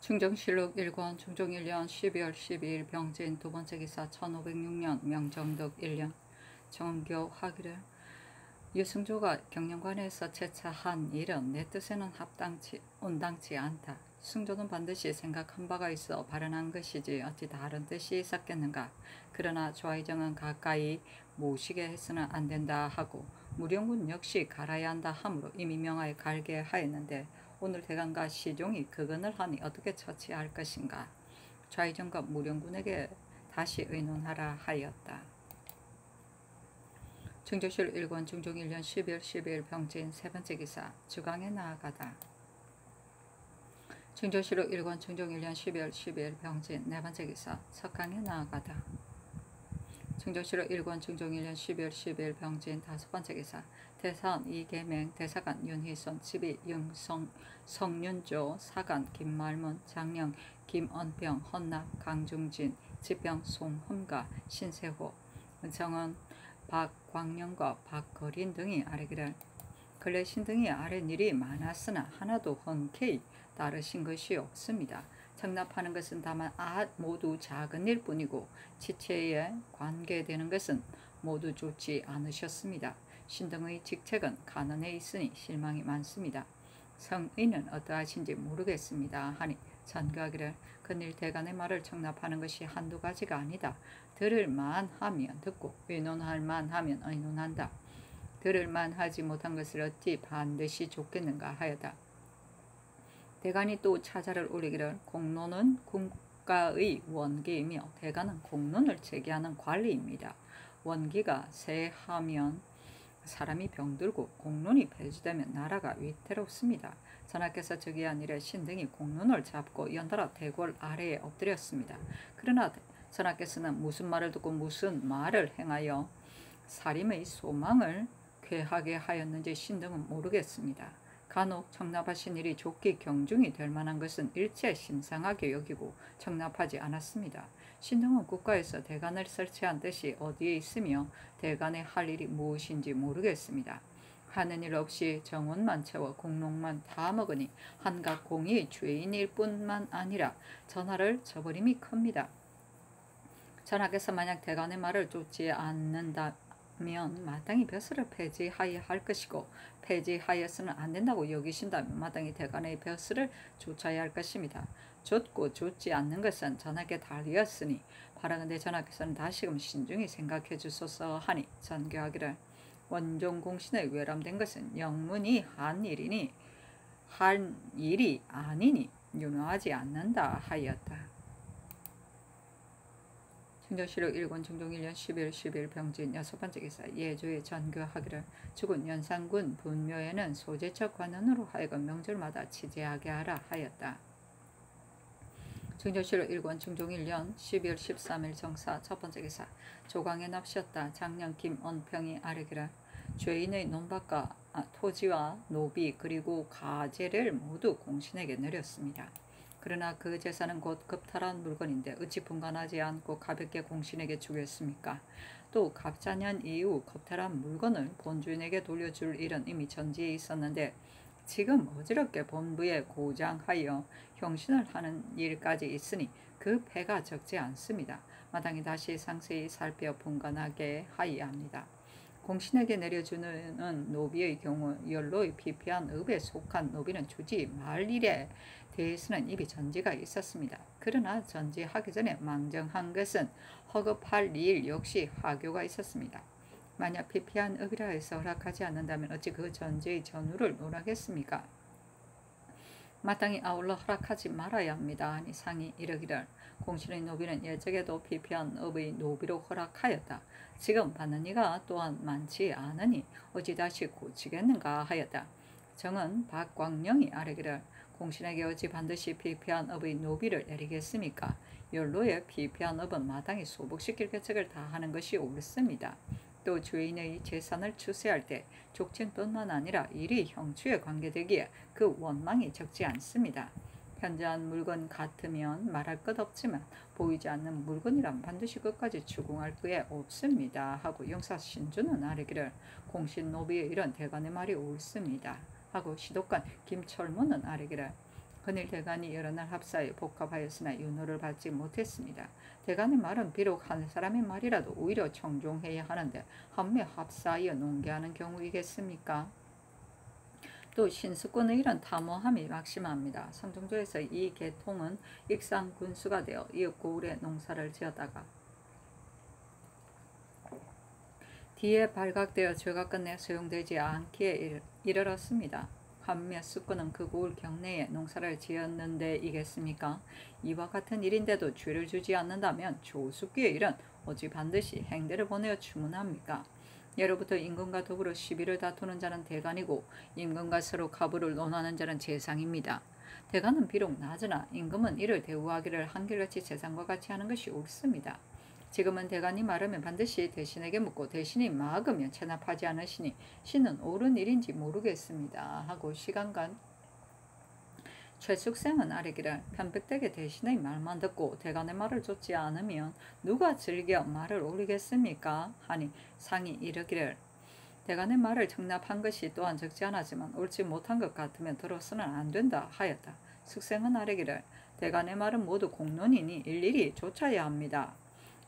충정실록 1권 충정 1년 12월 12일 병진 두번째 기사 1506년 명정덕 1년 정교 하기를 유승조가 경영관에서 채차한 일은 내 뜻에는 온당치 않다. 승조는 반드시 생각한 바가 있어 발언한 것이지 어찌 다른 뜻이 있었겠는가. 그러나 조아의정은 가까이 모시게 해서는 안 된다 하고 무령군 역시 갈아야 한다 하므로 이미 명하에 갈게 하였는데 오늘 대감과 시종이 그건을 하니 어떻게 처치할 것인가. 좌의정과 무령군에게 다시 의논하라 하였다. 충정실 1권 중종 1년 12월 12일 병진 세번째 기사 주강에 나아가다. 충정실록 1권 중종 1년 12월 12일 병진 네번째 기사 석강에 나아가다. 충정실록 1권 중종 1년 12월 12일 병진 다섯번째 기사 대사원 이계맹 대사관 윤희손 지비 성윤조 사관 김말문 장령 김언병 헌납 강중진 지병 송흠가 신세호 정원 박광령과 박거린 등이 아래기를 근래 신등이 아랫 일이 많았으나 하나도 흔쾌히 따르신 것이 없습니다. 청납하는 것은 다만 모두 작은 일 뿐이고 지체에 관계되는 것은 모두 좋지 않으셨습니다. 신등의 직책은 간언에 있으니 실망이 많습니다. 성의는 어떠하신지 모르겠습니다 하니 전가기를 근일 대간의 말을 청납하는 것이 한두 가지가 아니다. 들을만 하면 듣고 의논할만 하면 의논한다. 들을만 하지 못한 것을 어찌 반드시 줬겠는가 하여다. 대간이 또 차자를 올리기를 공론은 국가의 원기이며 대간은 공론을 제기하는 관리입니다. 원기가 세하면 사람이 병들고 공론이 폐지되면 나라가 위태롭습니다. 전하께서 즉위한 이래 신등이 공론을 잡고 연달아 대궐 아래에 엎드렸습니다. 그러나 전하께서는 무슨 말을 듣고 무슨 말을 행하여 사림의 소망을 괴하게 하였는지 신등은 모르겠습니다. 간혹 청납하신 일이 좋게 경중이 될 만한 것은 일체 심상하게 여기고 청납하지 않았습니다. 신등은 국가에서 대간을 설치한 뜻이 어디에 있으며 대간의 할 일이 무엇인지 모르겠습니다. 하는 일 없이 정원만 채워 공록만 다 먹으니 한각 공의 죄인일 뿐만 아니라 전하를 저버림이 큽니다. 전하께서 만약 대간의 말을 쫓지 않는다면 마땅히 벼슬을 폐지하여야 할 것이고 폐지하여서는 안 된다고 여기신다면 마땅히 대간의 벼슬을 쫓아야 할 것입니다. 쫓고 쫓지 않는 것은 전하께 달렸으니 바라건대 전하께서는 다시금 신중히 생각해 주소서 하니 전교하기를 원종공신에 외람된 것은 영문이 한 일이 아니니 윤호하지 않는다 하였다. 충정실록 1권 중종 1년 11월 10일 병진 여섯번째 기사 예조의 전교하기를 죽은 연산군 분묘에는 소재척 관원으로 하여금 명절마다 치제하게 하라 하였다. 충정실록 1권 중종 1년 12월 13일 정사 첫번째 기사 조강에 납셨다. 장령 김언평이 아뢰기를 죄인의 논밭과 토지와 노비 그리고 가재를 모두 공신에게 내렸습니다. 그러나 그 재산은 곧 겁탈한 물건인데 어찌 분간하지 않고 가볍게 공신에게 주겠습니까? 또 갑자년 이후 겁탈한 물건을 본주인에게 돌려줄 일은 이미 전지에 있었는데 지금 어지럽게 본부에 고장하여 형신을 하는 일까지 있으니 그 패가 적지 않습니다. 마땅히 다시 상세히 살펴 분간하게 하여야 합니다. 공신에게 내려주는 노비의 경우 연로의 피폐한 업에 속한 노비는 주지 말 일에 대해서는 이미 전지가 있었습니다. 그러나 전지하기 전에 망정한 것은 허급할 일 역시 화교가 있었습니다. 만약 피폐한 업이라 해서 허락하지 않는다면 어찌 그 전지의 전후를 논하겠습니까? 마땅히 아울러 허락하지 말아야 합니다 하니 상이 이르기를 공신의 노비는 예적에도 피폐한 업의 노비로 허락하였다. 지금 받는 이가 또한 많지 않으니 어찌 다시 고치겠는가 하였다. 정은 박광령이 아뢰기를 공신에게 어찌 반드시 피폐한 업의 노비를 내리겠습니까? 연로의 피폐한 업은 마땅히 소복시킬 계책을 다하는 것이 옳습니다. 또 죄인의 재산을 추세할 때 족친뿐만 아니라 일이 형추에 관계되기에 그 원망이 적지 않습니다. 현저한 물건 같으면 말할 것 없지만 보이지 않는 물건이란 반드시 끝까지 추궁할 게 없습니다 하고 영사 신주는 아뢰기를 공신 노비의 이런 대간의 말이 옳습니다 하고 시독관 김철문은 아뢰기를 건일 대간이 여러 날 합사에 복합하였으나 윤호를 받지 못했습니다. 대간의 말은 비록 한 사람의 말이라도 오히려 청종해야 하는데 한매 합사하여 논개하는 경우이겠습니까? 또 신수권의 이런 탐호함이 막심합니다. 성종조에서 이 계통은 익산군수가 되어 이윽 고을에 농사를 지었다가 뒤에 발각되어 죄가 끝내 소용되지 않기에 이르렀습니다. 한몇 수꾼은 그 고을 경내에 농사를 지었는데이겠습니까? 이와 같은 일인데도 죄를 주지 않는다면 조숙기의 일은 어찌 반드시 행대를 보내어 추문합니까? 예로부터 임금과 더불어 시비를 다투는 자는 대간이고 임금과 서로 가부를 논하는 자는 재상입니다. 대간은 비록 낮으나 임금은 이를 대우하기를 한결같이 재상과 같이 하는 것이 옳습니다. 지금은 대간이 말하면 반드시 대신에게 묻고 대신이 막으면 체납하지 않으시니 신은 옳은 일인지 모르겠습니다 하고 시간간 최숙생은 아뢰기를 편백되게 대신의 말만 듣고 대간의 말을 좇지 않으면 누가 즐겨 말을 올리겠습니까? 하니 상이 이르기를 대간의 말을 청납한 것이 또한 적지 않았지만 옳지 못한 것 같으면 들어서는 안 된다 하였다. 숙생은 아뢰기를 대간의 말은 모두 공론이니 일일이 좇아야 합니다.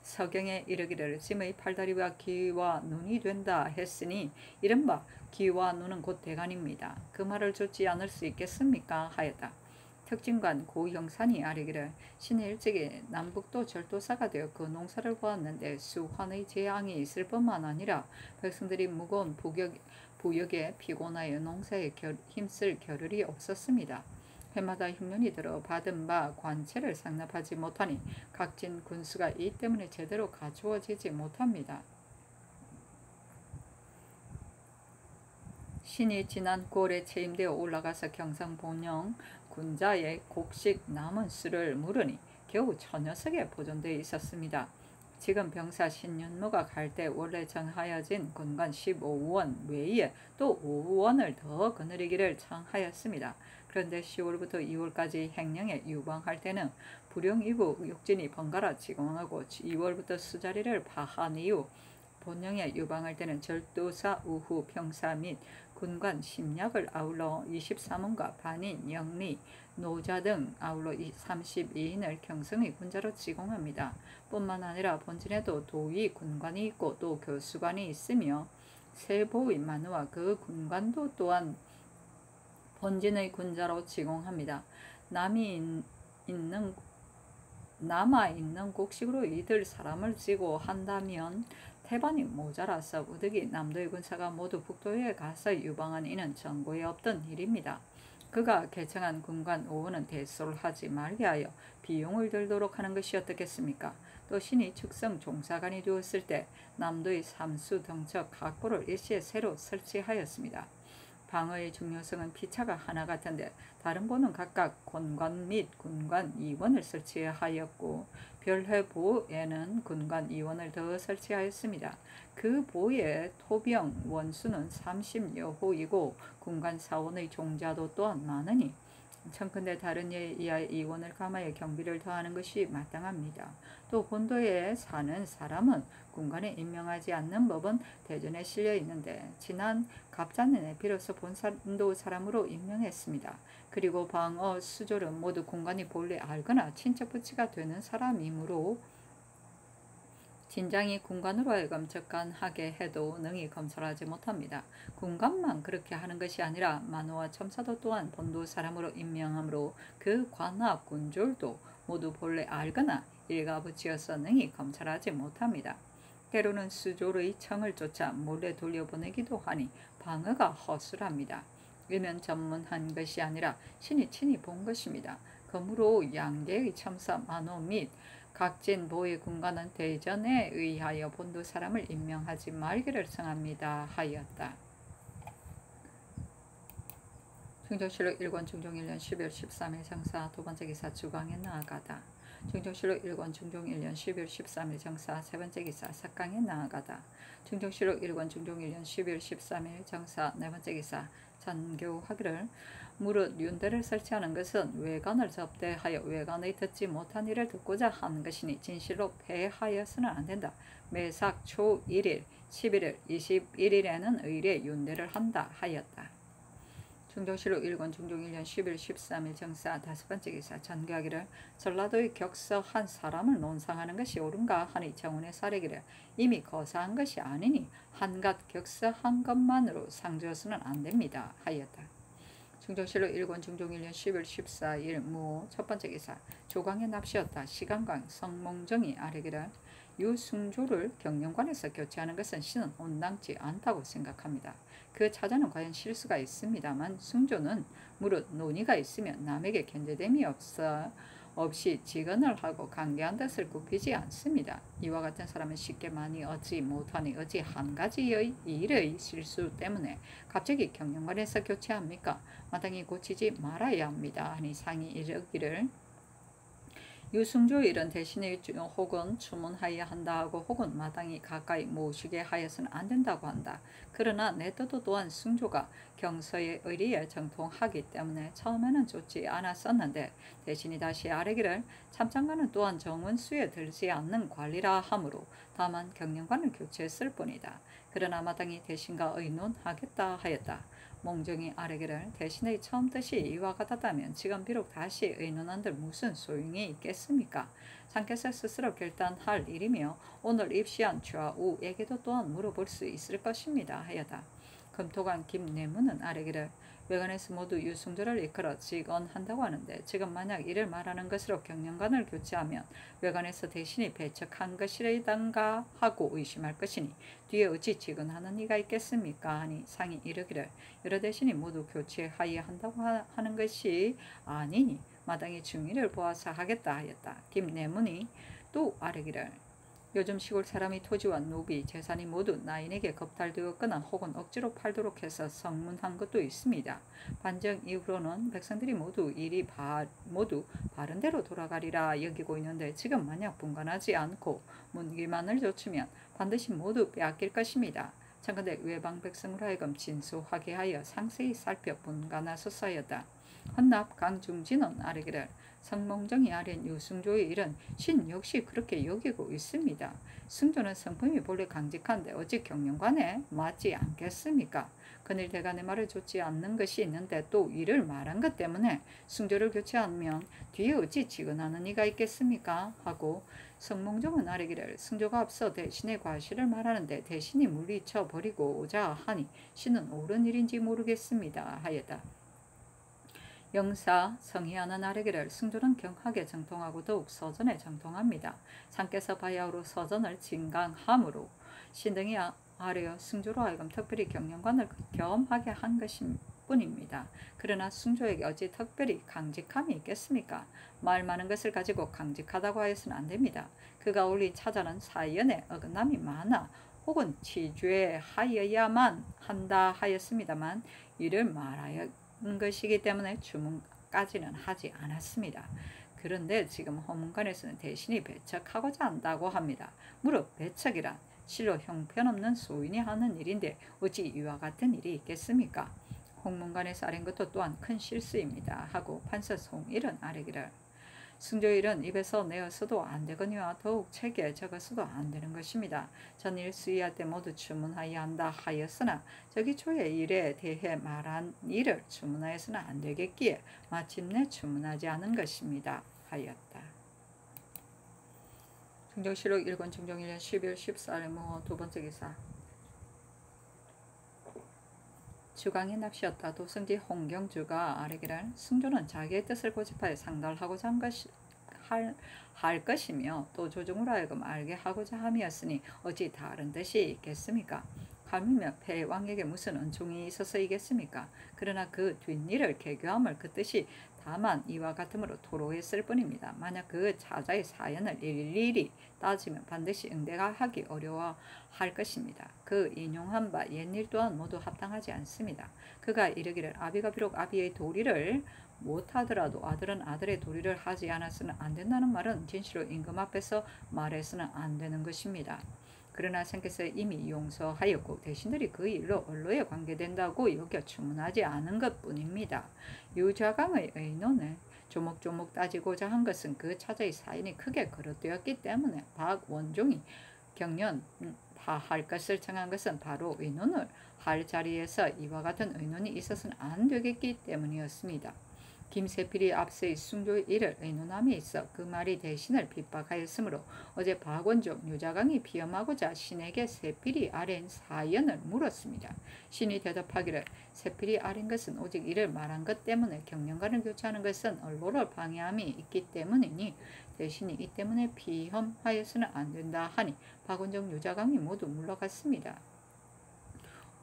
서경에 이르기를 짐의 팔다리와 귀와 눈이 된다 했으니 이른바 귀와 눈은 곧 대간입니다. 그 말을 좇지 않을 수 있겠습니까? 하였다. 특징관 고형산이 아뢰기를 신이 일찍이 남북도 절도사가 되어 그 농사를 보았는데 수환의 재앙이 있을 뿐만 아니라 백성들이 무거운 부역에 피곤하여 농사에 힘쓸 겨를이 없었습니다. 해마다 흉년이 들어 받은 바 관체를 상납하지 못하니 각진 군수가 이 때문에 제대로 갖추어지지 못합니다. 신이 지난 9월에 체임되어 올라가서 경상본영 군자의 곡식 남은 수를 물으니 겨우 1000여석에 보존되어 있었습니다. 지금 병사 신윤무가 갈 때 원래 정하여진 군관 15원 외에 또 5원을 더 거느리기를 청하였습니다. 그런데 10월부터 2월까지 행령에 유방할 때는 불용이부 육진이 번갈아 지공하고 2월부터 수자리를 파한 이후 본령에 유방할 때는 절도사 우후 병사 및 군관 심약을 아울러 23원과 반인, 영리, 노자 등 아울러 32인을 경성의 군자로 지공합니다. 뿐만 아니라 본진에도 도의 군관이 있고 또 교수관이 있으며 세보의 만우와 그 군관도 또한 본진의 군자로 지공합니다. 남아있는 곡식으로 이들 사람을 지고 한다면 태반이 모자라서 우득이 남도의 군사가 모두 북도에 가서 유방한 이는 전고에 없던 일입니다. 그가 개청한 군관 5원은 대소를 하지 말게 하여 비용을 들도록 하는 것이 어떻겠습니까? 또 신이 축성 종사관이 되었을 때 남도의 삼수 덩척 각부를 일시에 새로 설치하였습니다. 방의 중요성은 피차가 하나 같은데 다른 보는 각각 권관 및 군관 2원을 설치하였고 별회보에는 군관 2원을 더 설치하였습니다. 그 보의 토병 원수는 30여호이고 군관 4원의 종자도 또한 많으니 청컨대 다른 예에 이하의 2원을 감하여 경비를 더하는 것이 마땅합니다. 또 본도에 사는 사람은 군관에 임명하지 않는 법은 대전에 실려 있는데 지난 갑자년에 비로소 본도 사람으로 임명했습니다. 그리고 방어 수졸은 모두 군관이 본래 알거나 친척부치가 되는 사람이므로 진장이 군관으로 하여금 적간하게 해도 능히 검찰하지 못합니다. 군관만 그렇게 하는 것이 아니라 만호와 첨사도 또한 본도 사람으로 임명하므로 그 관합 군졸도 모두 본래 알거나 일가부치어서 능히 검찰하지 못합니다. 때로는 수졸의 청을 쫓아 몰래 돌려보내기도 하니 방어가 허술합니다. 일면 전문한 것이 아니라 신이 친히 본 것입니다. 그러므로 양계의 첨사 만호 및 각진 보의 군관은 대전에 의하여 본도 사람을 임명하지 말기를 청합니다 하였다. 중종실록 1권 중종 1년 12월 13일 정사 두번째 기사 주광에 나아가다. 중종실록 1권 중종 1년 12월 13일 정사 세번째 기사 석강에 나아가다. 중종실록 1권 중종 1년 12월 13일 정사 네번째 기사 전교하기를 무릇 윤대를 설치하는 것은 외관을 접대하여 외관의 듣지 못한 일을 듣고자 하는 것이니 진실로 폐하여서는 안 된다. 매삭 초 1일, 11일, 21일에는 의례 윤대를 한다 하였다. 중종실록 1권 중종 1년 10일 13일 정사 다섯 번째 기사 전개하기를 전라도의 격서 한 사람을 논상하는 것이 옳은가 하니 정운의 사례기를 이미 거사한 것이 아니니 한갓 격서 한 것만으로 상주어서는 안됩니다 하였다. 중종실록 1권 중종 1년 10일 14일 무오 첫 번째 기사 조광의 납시였다. 시간광 성몽정이 아뢰기를 유승조를 경영관에서 교체하는 것은 신은 온당치 않다고 생각합니다. 그 차자는 과연 실수가 있습니다만 승조는 무릇 논의가 있으면 남에게 견제됨이 없이 직언을 하고 강개한 뜻을 굽히지 않습니다. 이와 같은 사람은 쉽게 많이 얻지 못하니 어찌 한 가지의 일의 실수 때문에 갑자기 경영관에서 교체합니까? 마땅히 고치지 말아야 합니다. 하니 상이 이르기를 유승조 일은 대신에 혹은 추문하여야 한다 하고 혹은 마땅히 가까이 모시게 하여서는 안 된다고 한다. 그러나 내 뜻도 또한 승조가 경서의 의리에 정통하기 때문에 처음에는 좋지 않았었는데 대신이 다시 아뢰기를 참장관은 또한 정원수에 들지 않는 관리라 하므로 다만 경영관을 교체했을 뿐이다. 그러나 마땅히 대신과 의논하겠다 하였다. 몽정이 아뢰기를 대신의 처음 뜻이 이와 같았다면 지금 비록 다시 의논한들 무슨 소용이 있겠습니까? 상께서 스스로 결단할 일이며 오늘 입시한 좌우에게도 또한 물어볼 수 있을 것입니다 하였다. 금토관 김내문은 아뢰기를 외관에서 모두 유승조를 이끌어 직언한다고 하는데 지금 만약 이를 말하는 것으로 경영관을 교체하면 외관에서 대신이 배척한 것이라던가 하고 의심할 것이니 뒤에 어찌 직언하는 이가 있겠습니까? 하니 상이 이르기를 여러 대신이 모두 교체하여야 한다고 하는 것이 아니니 마땅히 중의를 보아서 하겠다 하였다. 김내문이 또 아뢰기를 요즘 시골 사람이 토지와 노비, 재산이 모두 나인에게 겁탈되었거나 혹은 억지로 팔도록 해서 성문한 것도 있습니다. 반정 이후로는 백성들이 모두 모두 바른 대로 돌아가리라 여기고 있는데 지금 만약 분간하지 않고 문기만을 좇으면 반드시 모두 빼앗길 것입니다. 참건대 외방 백성으로 하여금 진소하게 하여 상세히 살펴 분간하소서 하였다. 헌납 강중진은 아뢰기를 성몽정이 아뢰인 유승조의 일은 신 역시 그렇게 여기고 있습니다. 승조는 성품이 본래 강직한데 어찌 경영관에 맞지 않겠습니까? 그늘 대간의 말을 좋지 않는 것이 있는데 또 이를 말한 것 때문에 승조를 교체하면 뒤에 어찌 직언하는 이가 있겠습니까? 하고 성몽정은 아뢰기를 승조가 앞서 대신의 과실을 말하는데 대신이 물리쳐 버리고자 하니 신은 옳은 일인지 모르겠습니다 하였다. 영사 성희하는 아뢰기를 승조는 경하게 정통하고 더욱 서전에 정통합니다. 상께서 바야흐로 서전을 진강함으로 신등이 아뢰어 승조로 하여금 특별히 경영관을 겸하게 한 것임 뿐입니다. 그러나 승조에게 어찌 특별히 강직함이 있겠습니까? 말 많은 것을 가지고 강직하다고 하여서는 안 됩니다. 그가 올린 차자는 사연에 어긋남이 많아 혹은 취죄하여야만 한다 하였습니다만 이를 말하여 것이기 때문에 주문까지는 하지 않았습니다. 그런데 지금 허문관에서는 대신이 배척하고자 한다고 합니다. 무릇 배척이란 실로 형편없는 소인이 하는 일인데 어찌 이와 같은 일이 있겠습니까? 홍문관에서 아뢰는 것도 또한 큰 실수입니다. 하고 판서 송일은 아뢰기를 승조일은 입에서 내어서도 안 되거니와 더욱 책에 적어서도 안 되는 것입니다. 전일 수의할 때 모두 주문하여야 한다 하였으나 저기 초의 일에 대해 말한 일을 주문하여서는 안 되겠기에 마침내 주문하지 않은 것입니다. 하였다. 중종실록 1권 중종 1년 12월 14일 무호 두 번째 기사 주광이 납시였다. 도승지 홍경주가 아뢰기를 승조는 자기의 뜻을 고집하여 상달하고자 할 것이며 또 조정으로 하여금 알게 하고자 함이었으니 어찌 다른 뜻이 있겠습니까? 감이며 패왕에게 무슨 은총이 있어서이겠습니까? 그러나 그 뒷일을 개교함을 그 뜻이 다만 이와 같으므로 토로했을 뿐입니다. 만약 그 차자의 사연을 일일이 따지면 반드시 응대가 하기 어려워할 것입니다. 그 인용한 바 옛일 또한 모두 합당하지 않습니다. 그가 이르기를 아비가 비록 아비의 도리를 못하더라도 아들은 아들의 도리를 하지 않았으면 안 된다는 말은 진실로 임금 앞에서 말해서는 안 되는 것입니다. 그러나 생께서 이미 용서하였고 대신들이 그 일로 언로에 관계된다고 여겨 주문하지 않은 것뿐입니다. 유좌강의 의논에 조목조목 따지고자 한 것은 그 차자의 사연이 크게 거론되었기 때문에 박원종이 경륜파할 것을 정한 것은 바로 의논을 할 자리에서 이와 같은 의논이 있어서는 안 되겠기 때문이었습니다. 김세필이 앞서의 숭조의 일을 의논함에 있어 그 말이 대신을 핍박하였으므로 어제 박원종, 유자강이 피험하고자 신에게 세필이 아랜 사연을 물었습니다. 신이 대답하기를 세필이 아랜 것은 오직 이를 말한 것 때문에 경영관을 교체하는 것은 언로를 방해함이 있기 때문이니 대신이 이 때문에 피험하여서는 안 된다 하니 박원종, 유자강이 모두 물러갔습니다.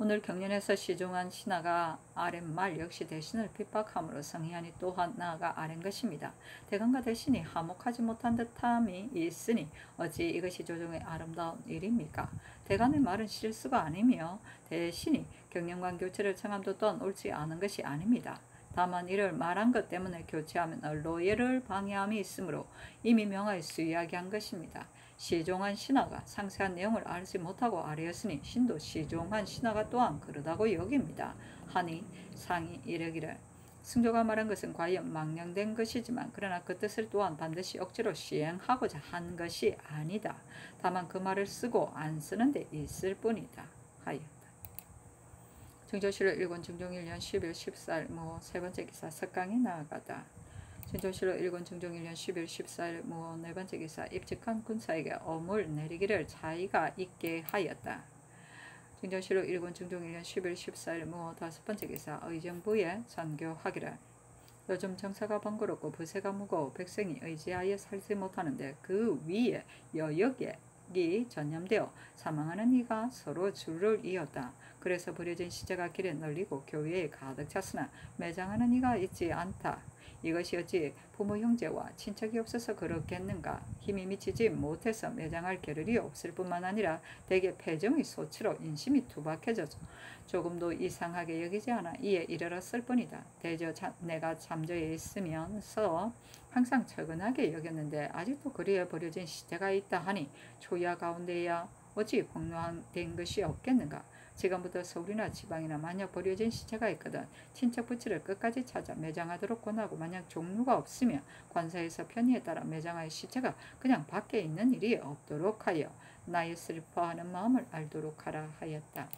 오늘 경연에서 시종한 신하가 아랜 말 역시 대신을 핍박함으로 성희안이 또한 나아가 아랜 것입니다. 대간과 대신이 화목하지 못한 듯함이 있으니 어찌 이것이 조정의 아름다운 일입니까? 대간의 말은 실수가 아니며 대신이 경영관 교체를 청함도 또한 옳지 않은 것이 아닙니다. 다만 이를 말한 것 때문에 교체하면 언로예를 방해함이 있으므로 이미 명하여서 이야기한 것입니다. 시종한 신하가 상세한 내용을 알지 못하고 아뢰었으니 신도 시종한 신하가 또한 그러다고 여깁니다. 하니 상이 이르기를 승조가 말한 것은 과연 망령된 것이지만 그러나 그 뜻을 또한 반드시 억지로 시행하고자 한 것이 아니다. 다만 그 말을 쓰고 안 쓰는 데 있을 뿐이다. 하였다. 증조실록 1권 중종 1년 10일 14일 세 번째 기사 석강이 나아가다. 증조실록 1권 중종 1년 10일 14일 네 번째 기사 입직한 군사에게 어물 내리기를 차이가 있게 하였다. 증조실록 1권 중종 1년 10일 14일 다섯 번째 기사 의정부에 전교하기를 요즘 정사가 번거롭고 부세가 무거워 백성이 의지하여 살지 못하는데 그 위에 여역이 전염되어 사망하는 이가 서로 줄을 이었다. 그래서 버려진 시체가 길에 널리고 교회에 가득 찼으나 매장하는 이가 있지 않다. 이것이 어찌 부모 형제와 친척이 없어서 그렇겠는가. 힘이 미치지 못해서 매장할 겨를이 없을 뿐만 아니라 대개 폐정의 소치로 인심이 투박해져서 조금도 이상하게 여기지 않아 이에 이르렀을 뿐이다. 대저 내가 잠저에 있으면서 항상 철근하게 여겼는데 아직도 거리에 버려진 시체가 있다 하니 초야 가운데야 어찌 폭로된 것이 없겠는가. 지금부터 서울이나 지방이나 만약 버려진 시체가 있거든 친척 부치를 끝까지 찾아 매장하도록 권하고 만약 종류가 없으면 관사에서 편의에 따라 매장할 시체가 그냥 밖에 있는 일이 없도록 하여 나의 슬퍼하는 마음을 알도록 하라 하였다.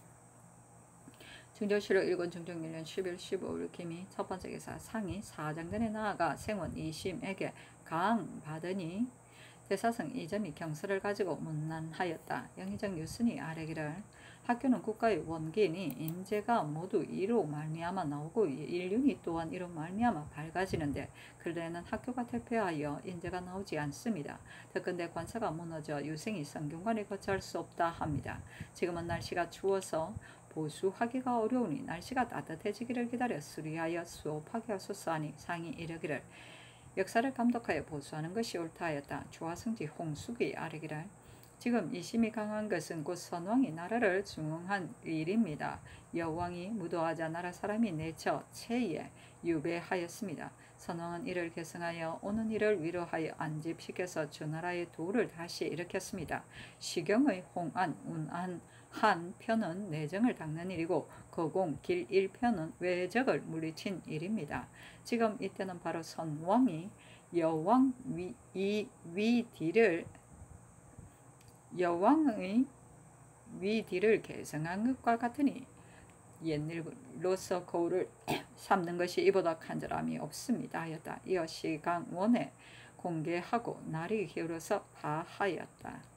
증조실록 1권 중종 1년 10일 15일 김이 첫 번째 기사 상이 사장전에 나아가 생원 이심에게 강받으니 대사성 이점이 경서를 가지고 문난하였다. 영의정 유순이 아뢰기를 학교는 국가의 원기이니 인재가 모두 이로 말미암아 나오고 인륜이 또한 이로 말미암아 밝아지는데 근래에는 학교가 퇴폐하여 인재가 나오지 않습니다. 더군데 관사가 무너져 유생이 성균관에 거처할 수 없다 합니다. 지금은 날씨가 추워서 보수하기가 어려우니 날씨가 따뜻해지기를 기다려 수리하여 수업하게 하소서 하니 상이 이르기를 역사를 감독하여 보수하는 것이 옳다 하였다. 조화승지 홍숙이 아뢰기를 지금 이심이 강한 것은 곧 선왕이 나라를 중흥한 일입니다. 여왕이 무도하자 나라 사람이 내쳐 체에 유배하였습니다. 선왕은 이를 계승하여 오는 이를 위로하여 안집시켜서 주나라의 도를 다시 일으켰습니다. 시경의 홍안, 운안, 한 편은 내정을 닦는 일이고 거공, 길 1편은 외적을 물리친 일입니다. 지금 이때는 바로 선왕이 여왕의 위디를 계승한 것과 같으니 옛일로서 거울을 삼는 것이 이보다 간절함이 없습니다 하였다. 이어 시강원에 공개하고 날이 기울어서 파하였다.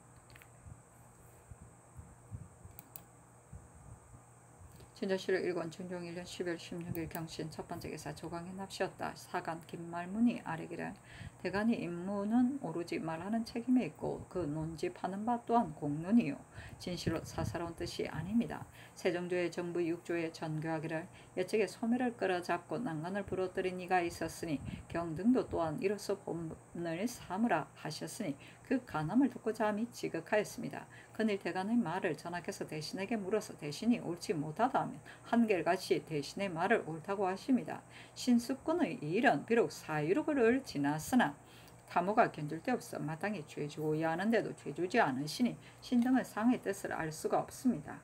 진저실록 1권 중종 1년 10일 16일 경신 첫 번째 기사 조강에 납시었다. 사간 김말문이 아뢰기를 대간의 임무는 오로지 말하는 책임에 있고 그 논집하는 바 또한 공론이요 진실로 사사로운 뜻이 아닙니다. 세종조의 정부 6조에 전교하기를 예측에 소매를 끌어잡고 난간을 부러뜨린 이가 있었으니 경등도 또한 이로써 본을 삼으라 하셨으니 그 간함을 듣고 잠이 지극하였습니다. 그늘 대간의 말을 전하께서 대신에게 물어서 대신이 옳지 못하다 하면 한결같이 대신의 말을 옳다고 하십니다. 신수꾼의 일은 비록 사유로를 지났으나 타모가 견줄 데 없어 마땅히 죄주어야 하는데도 죄주지 않으시니 신등은 상의 뜻을 알 수가 없습니다.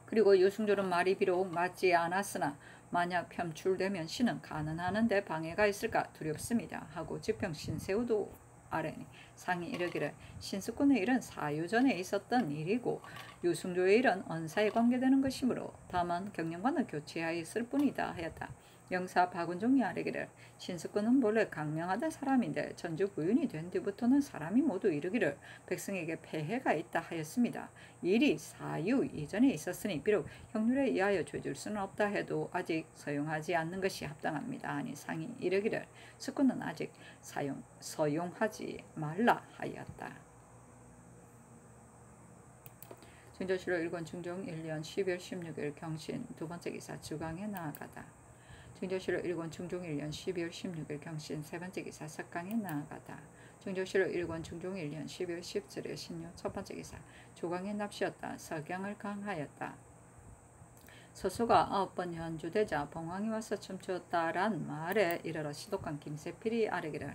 그리고 유승졸은 말이 비록 맞지 않았으나 만약 편출되면 신은 가능하는데 방해가 있을까 두렵습니다 하고 지평 신세우도 아래니 상이 이르기를 신수꾼의 일은 사유 전에 있었던 일이고 유승조의 일은 언사에 관계되는 것이므로 다만 경영관을 교체하였을 뿐이다 하였다. 영사 박은종이 아뢰기를 신수꾼은 본래 강명하던 사람인데 전주 부윤이 된 뒤부터는 사람이 모두 이르기를 백성에게 폐해가 있다 하였습니다. 일이 사유 이전에 있었으니 비록 형률에 의하여 죄줄 수는 없다 해도 아직 서용하지 않는 것이 합당합니다. 아니 상이 이르기를 수꾼은 아직 서용하지 말라 하였다. 증조실록 1권 중종 1년 12월 16일 경신 두번째 기사 주강에 나아가다. 증조실록 1권 중종 1년 12월 16일 경신 세번째 기사 석강에 나아가다. 증조실록 1권 중종 1년 12월 17일 신유 첫번째 기사 조강에 납시었다. 석양을 강하였다. 서수가 9번 현주되자 봉황이 와서 춤추었다란 말에 이르러 시독한 김세필이 아뢰기를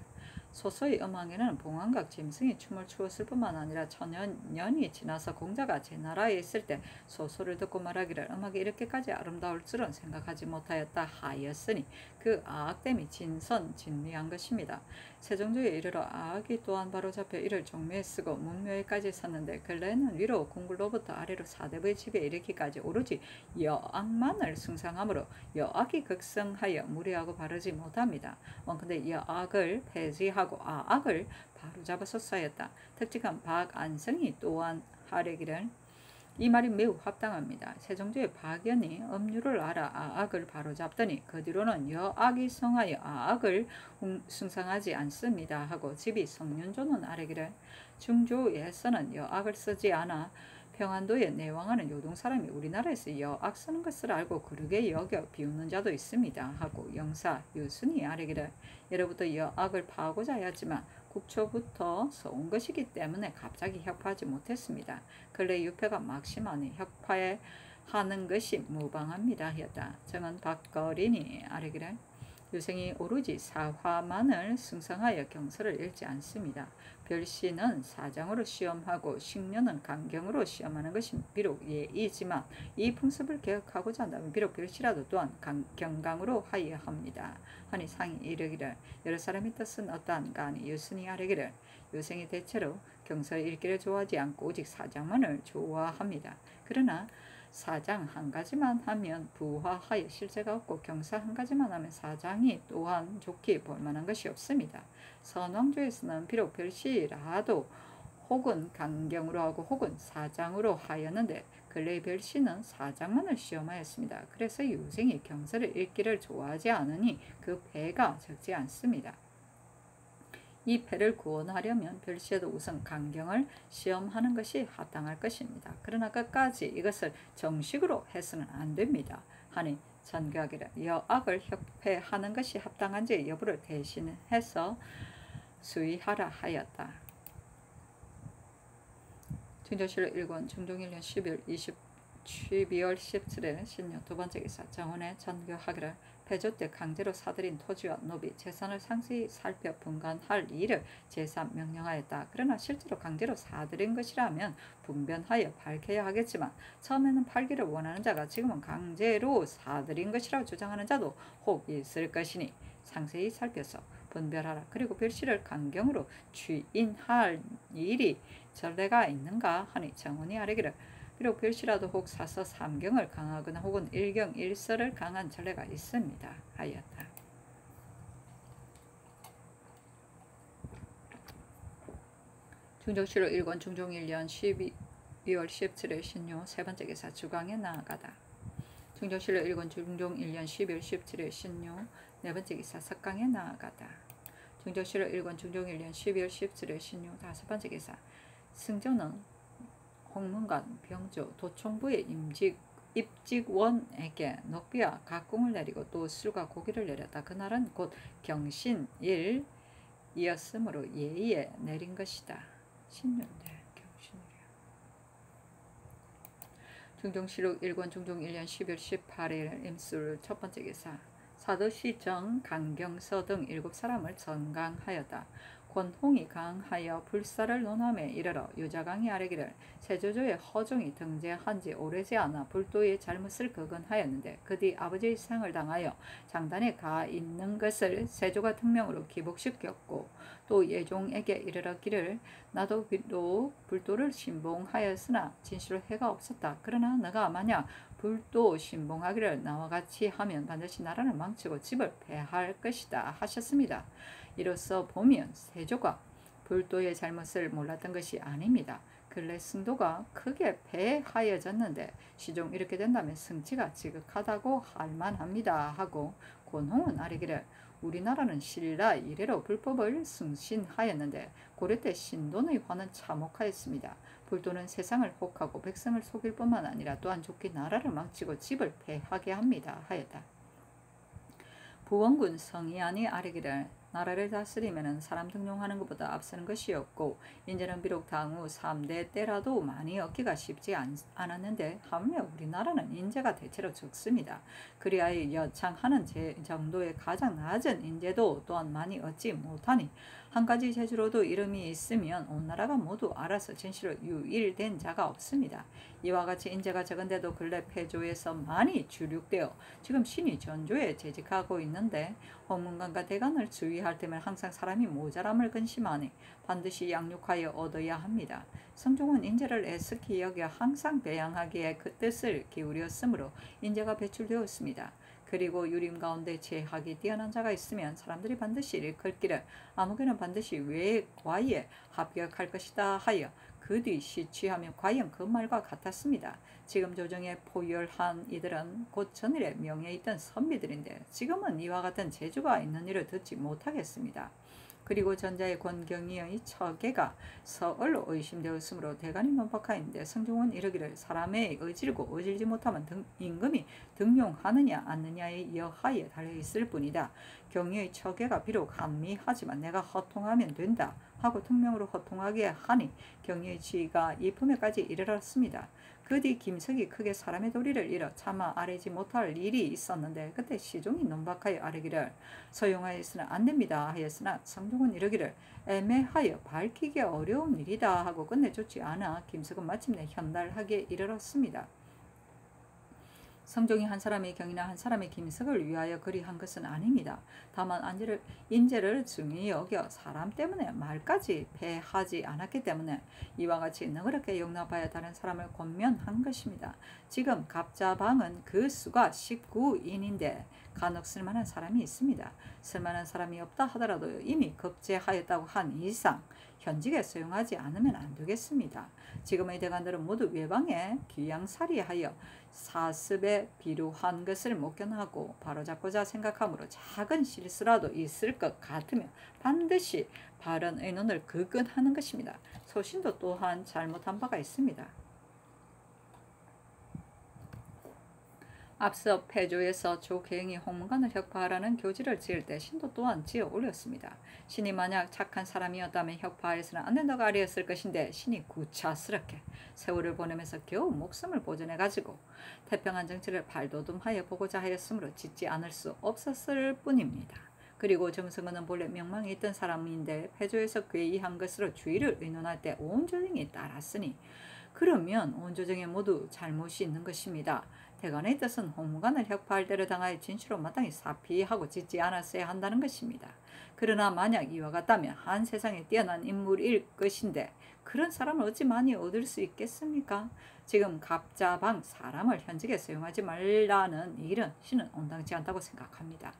소소의 음악에는 봉황각 짐승이 춤을 추었을 뿐만 아니라 천년이 지나서 공자가 제 나라에 있을 때 소소를 듣고 말하기를 음악이 이렇게까지 아름다울 줄은 생각하지 못하였다 하였으니 그 아악됨이 진선진미한 것입니다. 세종조에 이르러 아악이 또한 바로잡혀 이를 종묘에 쓰고 문묘에까지 섰는데 근래에는 위로 궁굴로부터 아래로 사대부의 집에 이르기까지 오로지 여악만을 숭상하므로 여악이 극성하여 무례하고 바르지 못합니다. 원컨대 여악을 폐지하고 아악을 바로잡아서 하였다. 특직한 박안성이 또한 하려기를 이 말이 매우 합당합니다. 세종조의 박연이 음유를 알아 아악을 바로잡더니 그 뒤로는 여악이 성하여 아악을 숭상하지 않습니다 하고 집이 성윤조는 아뢰기를 중조에서는 여악을 쓰지 않아 평안도에 내왕하는 요동사람이 우리나라에서 여악 쓰는 것을 알고 그르게 여겨 비웃는 자도 있습니다 하고 영사 유순이 아뢰기를 예로부터 여악을 파하고자 하였지만 국초부터 써온 것이기 때문에 갑자기 혁파하지 못했습니다. 근래 유폐가 막심하니 혁파에 하는 것이 무방합니다 하였다. 정은 박거린이 아뢰기를 유생이 오로지 사화만을 승성하여 경서를 읽지 않습니다. 별시는 사장으로 시험하고 식년은 강경으로 시험하는 것이 비록 예이지만 이 풍습을 개혁하고자 한다면 비록 별시라도 또한 경강으로 하여야 합니다. 하니 상이 이르기를 여러 사람이 뜻은 어떠한가 하니 유순이 아뢰기를 유생이 대체로 경서를 읽기를 좋아하지 않고 오직 사장만을 좋아합니다. 그러나 사장 한 가지만 하면 부화하여 실제가 없고 경사 한 가지만 하면 사장이 또한 좋게 볼만한 것이 없습니다. 선왕조에서는 비록 별시라도 혹은 강경으로 하고 혹은 사장으로 하였는데 근래의 별시는 사장만을 시험하였습니다. 그래서 유생이 경서를 읽기를 좋아하지 않으니 그 폐가 적지 않습니다. 이 폐를 구원하려면 별시에도 우선 강경을 시험하는 것이 합당할 것입니다. 그러나 끝까지 이것을 정식으로 해서는 안 됩니다. 하니 전교하기를 여악을 혁폐하는 것이 합당한지 여부를 대신해서 수의하라 하였다. 증조실록 1권 중종 1년 12월 17일 신유 두번째 기사 정원에 전교하기를 폐조 때 강제로 사들인 토지와 노비, 재산을 상세히 살펴 분간할 일을 제삼 명령하였다. 그러나 실제로 강제로 사들인 것이라면 분변하여 밝혀야 하겠지만 처음에는 팔기를 원하는 자가 지금은 강제로 사들인 것이라고 주장하는 자도 혹 있을 것이니 상세히 살펴서 분별하라. 그리고 별시를 강경으로 취인할 일이 전례가 있는가 하니 정원이 아뢰기를 비록 별시라도 혹 사서 삼경을 강하거나 혹은 일경 일서를 강한 전례가 있습니다 하였다. 중종실록 1권 중종 1년 12월 17일 신유 세번째 기사 주강에 나아가다. 중종실록 1권 중종 1년 12월 17일 신유 네번째 기사 석강에 나아가다. 중종실록 1권 중종 1년 12월 17일 신유 다섯번째 기사 승조는 홍문관 병조 도총부의 입직원에게 녹비와 각궁을 내리고 또 술과 고기를 내렸다. 그날은 곧 경신일이었으므로 예의에 내린 것이다. 신년대 경신일이야. 중종실록 1권 중종 1년 12월 18일 임술 첫번째 기사 사도시 정, 강경서 등 7사람을 전강하였다. 권홍이 강하여 불사를 논함에 이르러 유자강이 아뢰기를 세조조의 허종이 등재한 지 오래지 않아 불도의 잘못을 거건하였는데 그 뒤 아버지의 생을 당하여 장단에 가 있는 것을 세조가 특명으로 기복시켰고 또 예종에게 이르렀기를 나도 비록 불도를 신봉하였으나 진실로 해가 없었다. 그러나 너가 만약 불도 신봉하기를 나와 같이 하면 반드시 나라를 망치고 집을 패할 것이다 하셨습니다. 이로써 보면 세조가 불도의 잘못을 몰랐던 것이 아닙니다. 근래 승도가 크게 패하여졌는데 시종 이렇게 된다면 승치가 지극하다고 할 만합니다 하고 권홍은 아뢰기를 우리나라는 신라 이래로 불법을 승신하였는데 고려 때 신돈의 화는 참혹하였습니다. 불도는 세상을 혹하고 백성을 속일 뿐만 아니라 또한 좋게 나라를 망치고 집을 패하게 합니다 하였다. 부원군 성의안이 아뢰기를 나라를 다스리면 사람 등용하는 것보다 앞서는 것이 없고 인제는 비록 당후 3대 때라도 많이 얻기가 쉽지 않았는데 하물며 우리나라는 인재가 대체로 적습니다. 그리하여 여창하는 정도의 가장 낮은 인재도 또한 많이 얻지 못하니 한 가지 재주로도 이름이 있으면 온 나라가 모두 알아서 진실로 유일된 자가 없습니다. 이와 같이 인재가 적은데도 근래 폐조에서 많이 주륙되어 지금 신이 전조에 재직하고 있는데 홍문관과 대관을 주의할 때면 항상 사람이 모자람을 근심하니 반드시 양육하여 얻어야 합니다. 성종은 인재를 애석히 여겨 항상 배양하기에 그 뜻을 기울였으므로 인재가 배출되었습니다. 그리고 유림 가운데 재학이 뛰어난 자가 있으면 사람들이 반드시 일컬기를 아무개는 반드시 외과에 합격할 것이다 하여 그 뒤 시취하면 과연 그 말과 같았습니다. 지금 조정에 포열한 이들은 곧 전일에 명예에 있던 선비들인데 지금은 이와 같은 재주가 있는 일을 듣지 못하겠습니다. 그리고 전자의 권경이의 처계가 서얼로 의심되었으므로 대간이 논박하였는데 성종은 이르기를 사람의 의질고 의질지 못하면 임금이 등용하느냐 않느냐의 여하에 달려있을 뿐이다. 경의의 처계가 비록 한미하지만 내가 허통하면 된다 하고 특명으로 허통하게 하니 경의의 지위가 이 품에까지 이르렀습니다. 그 뒤 김석이 크게 사람의 도리를 잃어 차마 아뢰지 못할 일이 있었는데 그때 시종이 논박하여 아뢰기를 서용하였으나 안됩니다 하였으나 성종은 이르기를 애매하여 밝히기 어려운 일이다 하고 끝내줬지 않아 김석은 마침내 현달하게 이르렀습니다. 성종이 한 사람의 경이나 한 사람의 김석을 위하여 그리한 것은 아닙니다. 다만 인재를 중히 여겨 사람 때문에 말까지 패하지 않았기 때문에 이와 같이 너그럽게 용납하여 다른 사람을 권면한 것입니다. 지금 갑자방은 그 수가 19인인데 간혹 쓸만한 사람이 있습니다. 쓸만한 사람이 없다 하더라도 이미 급제하였다고 한 이상 현직에 수용하지 않으면 안 되겠습니다. 지금의 대관들은 모두 외방에 귀양살이하여 사습에 비루한 것을 목견하고 바로잡고자 생각하므로 작은 실수라도 있을 것 같으면 반드시 바른 의논을 거근하는 것입니다. 소신도 또한 잘못한 바가 있습니다. 앞서 폐조에서 조계행이 홍문관을 혁파하라는 교지를 지을 때 신도 또한 지어 올렸습니다. 신이 만약 착한 사람이었다면 혁파하여서는 안 된다고 아뢰었을 것인데 신이 구차스럽게 세월을 보내면서 겨우 목숨을 보존해가지고 태평한 정치를 발돋움하여 보고자 하였으므로 짓지 않을 수 없었을 뿐입니다. 그리고 정승은은 본래 명망이 있던 사람인데 폐조에서 괴이한 것으로 주의를 의논할 때 온 조정이 따랐으니 그러면 온 조정에 모두 잘못이 있는 것입니다. 대관의 뜻은 홍문관을 혁파할 때를 당하여 진실로 마땅히 사피하고 짓지 않았어야 한다는 것입니다. 그러나 만약 이와 같다면 한 세상에 뛰어난 인물일 것인데 그런 사람을 어찌 많이 얻을 수 있겠습니까? 지금 갑자방 사람을 현직에 사용하지 말라는 일은 신은 온당치 않다고 생각합니다.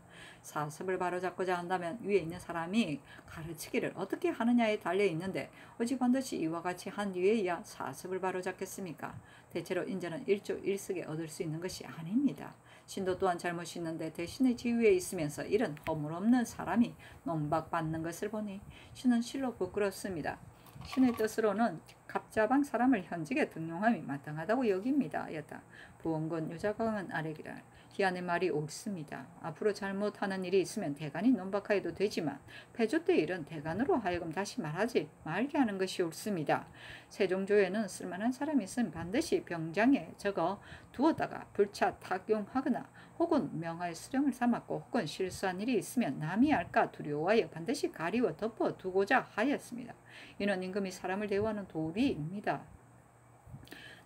사습을 바로잡고자 한다면 위에 있는 사람이 가르치기를 어떻게 하느냐에 달려있는데 어찌 반드시 이와 같이 한 뒤에야 사습을 바로잡겠습니까? 대체로 인재는 일조일석에 얻을 수 있는 것이 아닙니다. 신도 또한 잘못이 있는데 대신의 지위에 있으면서 이런 허물없는 사람이 논박받는 것을 보니 신은 실로 부끄럽습니다. 신의 뜻으로는 갑자방 사람을 현직에 등용함이 마땅하다고 여깁니다. 였다. 부원군 유자광은 아뢰기를 기한의 말이 옳습니다. 앞으로 잘못하는 일이 있으면 대간이 논박하여도 되지만 패조 때 일은 대간으로 하여금 다시 말하지 말게 하는 것이 옳습니다. 세종조에는 쓸만한 사람이 있으면 반드시 병장에 적어 두었다가 불차 탁용하거나 혹은 명하에 수령을 삼았고 혹은 실수한 일이 있으면 남이 알까 두려워하여 반드시 가리워 덮어 두고자 하였습니다. 이는 임금이 사람을 대우하는 도리입니다.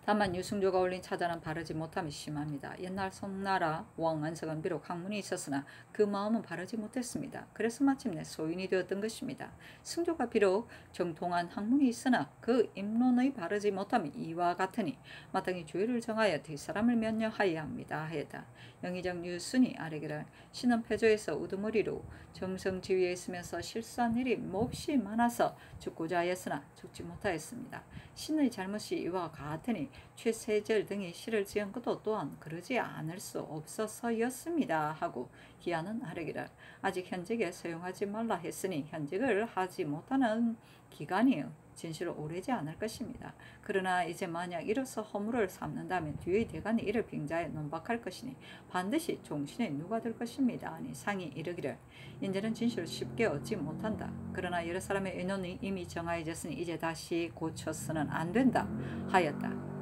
다만 유승조가 올린 차자는 바르지 못함이 심합니다. 옛날 송나라 왕 안석은 비록 학문이 있었으나 그 마음은 바르지 못했습니다. 그래서 마침내 소인이 되었던 것입니다. 승조가 비록 정통한 학문이 있으나 그 입론의 바르지 못함이 이와 같으니 마땅히 주의를 정하여 뒷사람을 면려하여야 합니다. 하였다. 영의정 유순이 아뢰기를 신은 패조에서 우두머리로 정성지위에 있으면서 실수한 일이 몹시 많아서 죽고자 하였으나 죽지 못하였습니다. 신의 잘못이 이와 같으니 최세절 등이 시를 지은 것도 또한 그러지 않을 수 없어서였습니다. 하고 기하는 아뢰기를 아직 현직에 사용하지 말라 했으니 현직을 하지 못하는 기간이 진실로 오래지 않을 것입니다. 그러나 이제 만약 이로써 허물을 삼는다면 뒤의 대간이 이를 빙자해 논박할 것이니 반드시 종신에 누가 될 것입니다. 아니 상이 이르기를 인제는 진실을 쉽게 얻지 못한다. 그러나 여러 사람의 의논이 이미 정하여졌으니 이제 다시 고쳐서는 안 된다 하였다.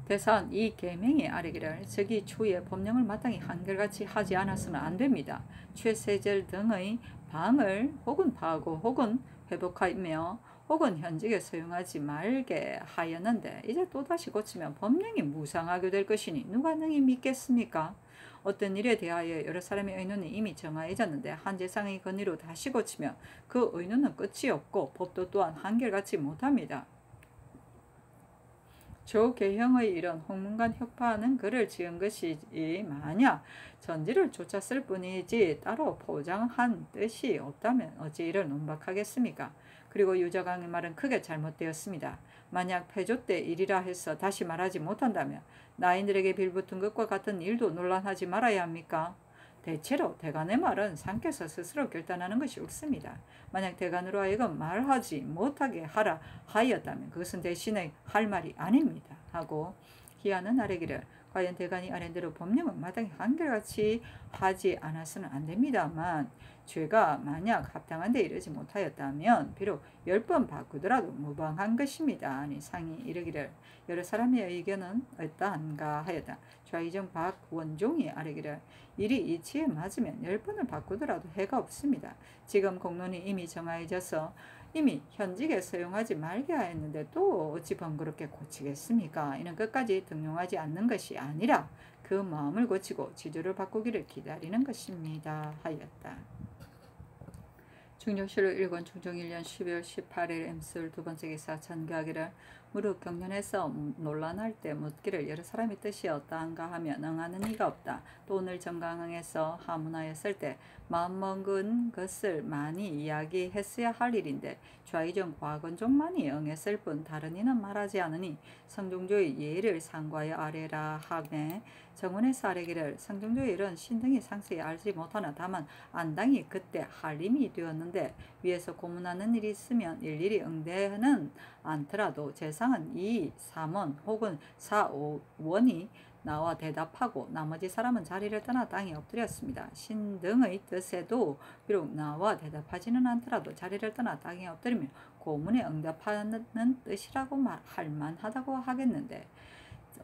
대사는 이 계명이 아뢰기를 즉위 초에 법령을 마땅히 한결같이 하지 않아서는 안 됩니다. 최세절 등의 방을 혹은 파하고 혹은 회복하며 혹은 현직에 사용하지 말게 하였는데 이제 또다시 고치면 법령이 무상하게 될 것이니 누가 능히 믿겠습니까? 어떤 일에 대하여 여러 사람의 의논이 이미 정하여졌는데 한 재상의 건의로 다시 고치면 그 의논은 끝이 없고 법도 또한 한결같이 못합니다. 조계형의 이런 홍문관 혁파하는 글을 지은 것이지 만약 전지를 쫓았을 뿐이지 따로 포장한 뜻이 없다면 어찌 이를 논박하겠습니까? 그리고 유자강의 말은 크게 잘못되었습니다. 만약 패조 때 일이라 해서 다시 말하지 못한다면 나인들에게 빌붙은 것과 같은 일도 논란하지 말아야 합니까? 대체로 대간의 말은 상께서 스스로 결단하는 것이 옳습니다. 만약 대간으로 하여금 말하지 못하게 하라 하였다면 그것은 대신에 할 말이 아닙니다. 하고 기하는 아뢰기를 과연 대간이 아랜 대로 법령은 마땅히 한결같이 하지 않아서는 안 됩니다만 죄가 만약 합당한 데 이르지 못하였다면 비록 10번 바꾸더라도 무방한 것입니다. 아니 상이 이르기를 여러 사람의 의견은 어떠한가 하였다. 좌의정 박원종이 아뢰기를 일이 이치에 맞으면 10번을 바꾸더라도 해가 없습니다. 지금 공론이 이미 정하여져서 이미 현직에 사용하지 말게 하였는데 또 어찌 번거롭게 고치겠습니까? 이는 끝까지 등용하지 않는 것이 아니라 그 마음을 고치고 지조를 바꾸기를 기다리는 것입니다. 하였다. 중종실록 1권 중종 1년 12월 18일 엠술 두 번째 기사 전교하기를 무릇 경련에서 논란할 때 묻기를 여러 사람의 뜻이 어떠한가 하면 응하는 이가 없다. 또 오늘 정강에서 하문하였을 때 마음먹은 것을 많이 이야기했어야 할 일인데 좌의정 곽원종만이 응했을 뿐 다른 이는 말하지 않으니 성종조의 예를 상과하여 아뢰라 하매 정원에서 아뢰기를 성종조의 일은 신등이 상세히 알지 못하나 다만 안당이 그때 한림이 되었는데 위에서 고문하는 일이 있으면 일일이 응대는 않더라도 재상은 2, 3원 혹은 4, 5원이 나와 대답하고 나머지 사람은 자리를 떠나 땅에 엎드렸습니다. 신등의 뜻에도 비록 나와 대답하지는 않더라도 자리를 떠나 땅에 엎드리며 고문에 응답하는 뜻이라고 할 만하다고 하겠는데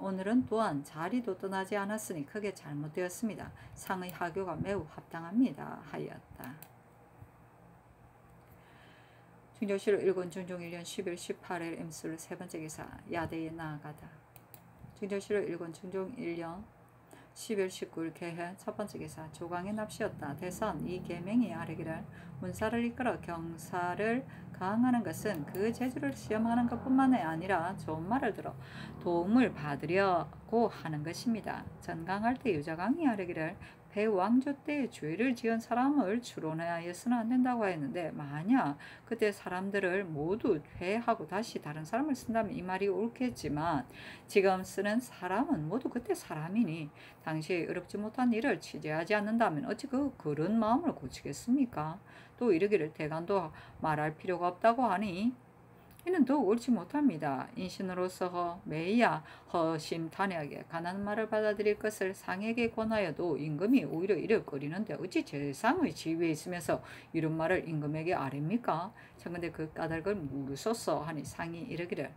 오늘은 또한 자리도 떠나지 않았으니 크게 잘못되었습니다. 상의 하교가 매우 합당합니다. 하였다. 중종실록 1권 중종 1년 10일 18일 임술 세 번째 기사 야대에 나아가다. 중종실록 1권 중종 1년 10일 19일 개해 첫 번째 기사 조강의 납시였다. 대선 이 계명이 아뢰기를 문사를 이끌어 경사를 가항하는 것은 그 재주를 시험하는 것뿐만이 아니라 좋은 말을 들어 도움을 받으려고 하는 것입니다. 전강할 때 유자강이 아뢰기를 배왕조 때 죄를 지은 사람을 추론하여서는 안 된다고 했는데 만약 그때 사람들을 모두 회하고 다시 다른 사람을 쓴다면 이 말이 옳겠지만 지금 쓰는 사람은 모두 그때 사람이니 당시에 어렵지 못한 일을 취재하지 않는다면 어찌 그런 마음을 고치겠습니까? 또 이르기를 대간도 말할 필요가 없다고 하니 이는 더욱 옳지 못합니다. 인신으로서 매야 허심탄회하게 가난한 말을 받아들일 것을 상에게 권하여도 임금이 오히려 이를 꺼리는데 어찌 제상의 지위에 있으면서 이런 말을 임금에게 아뢰입니까? 청근대 그 까닭을 물으소서 하니 상이 이르기를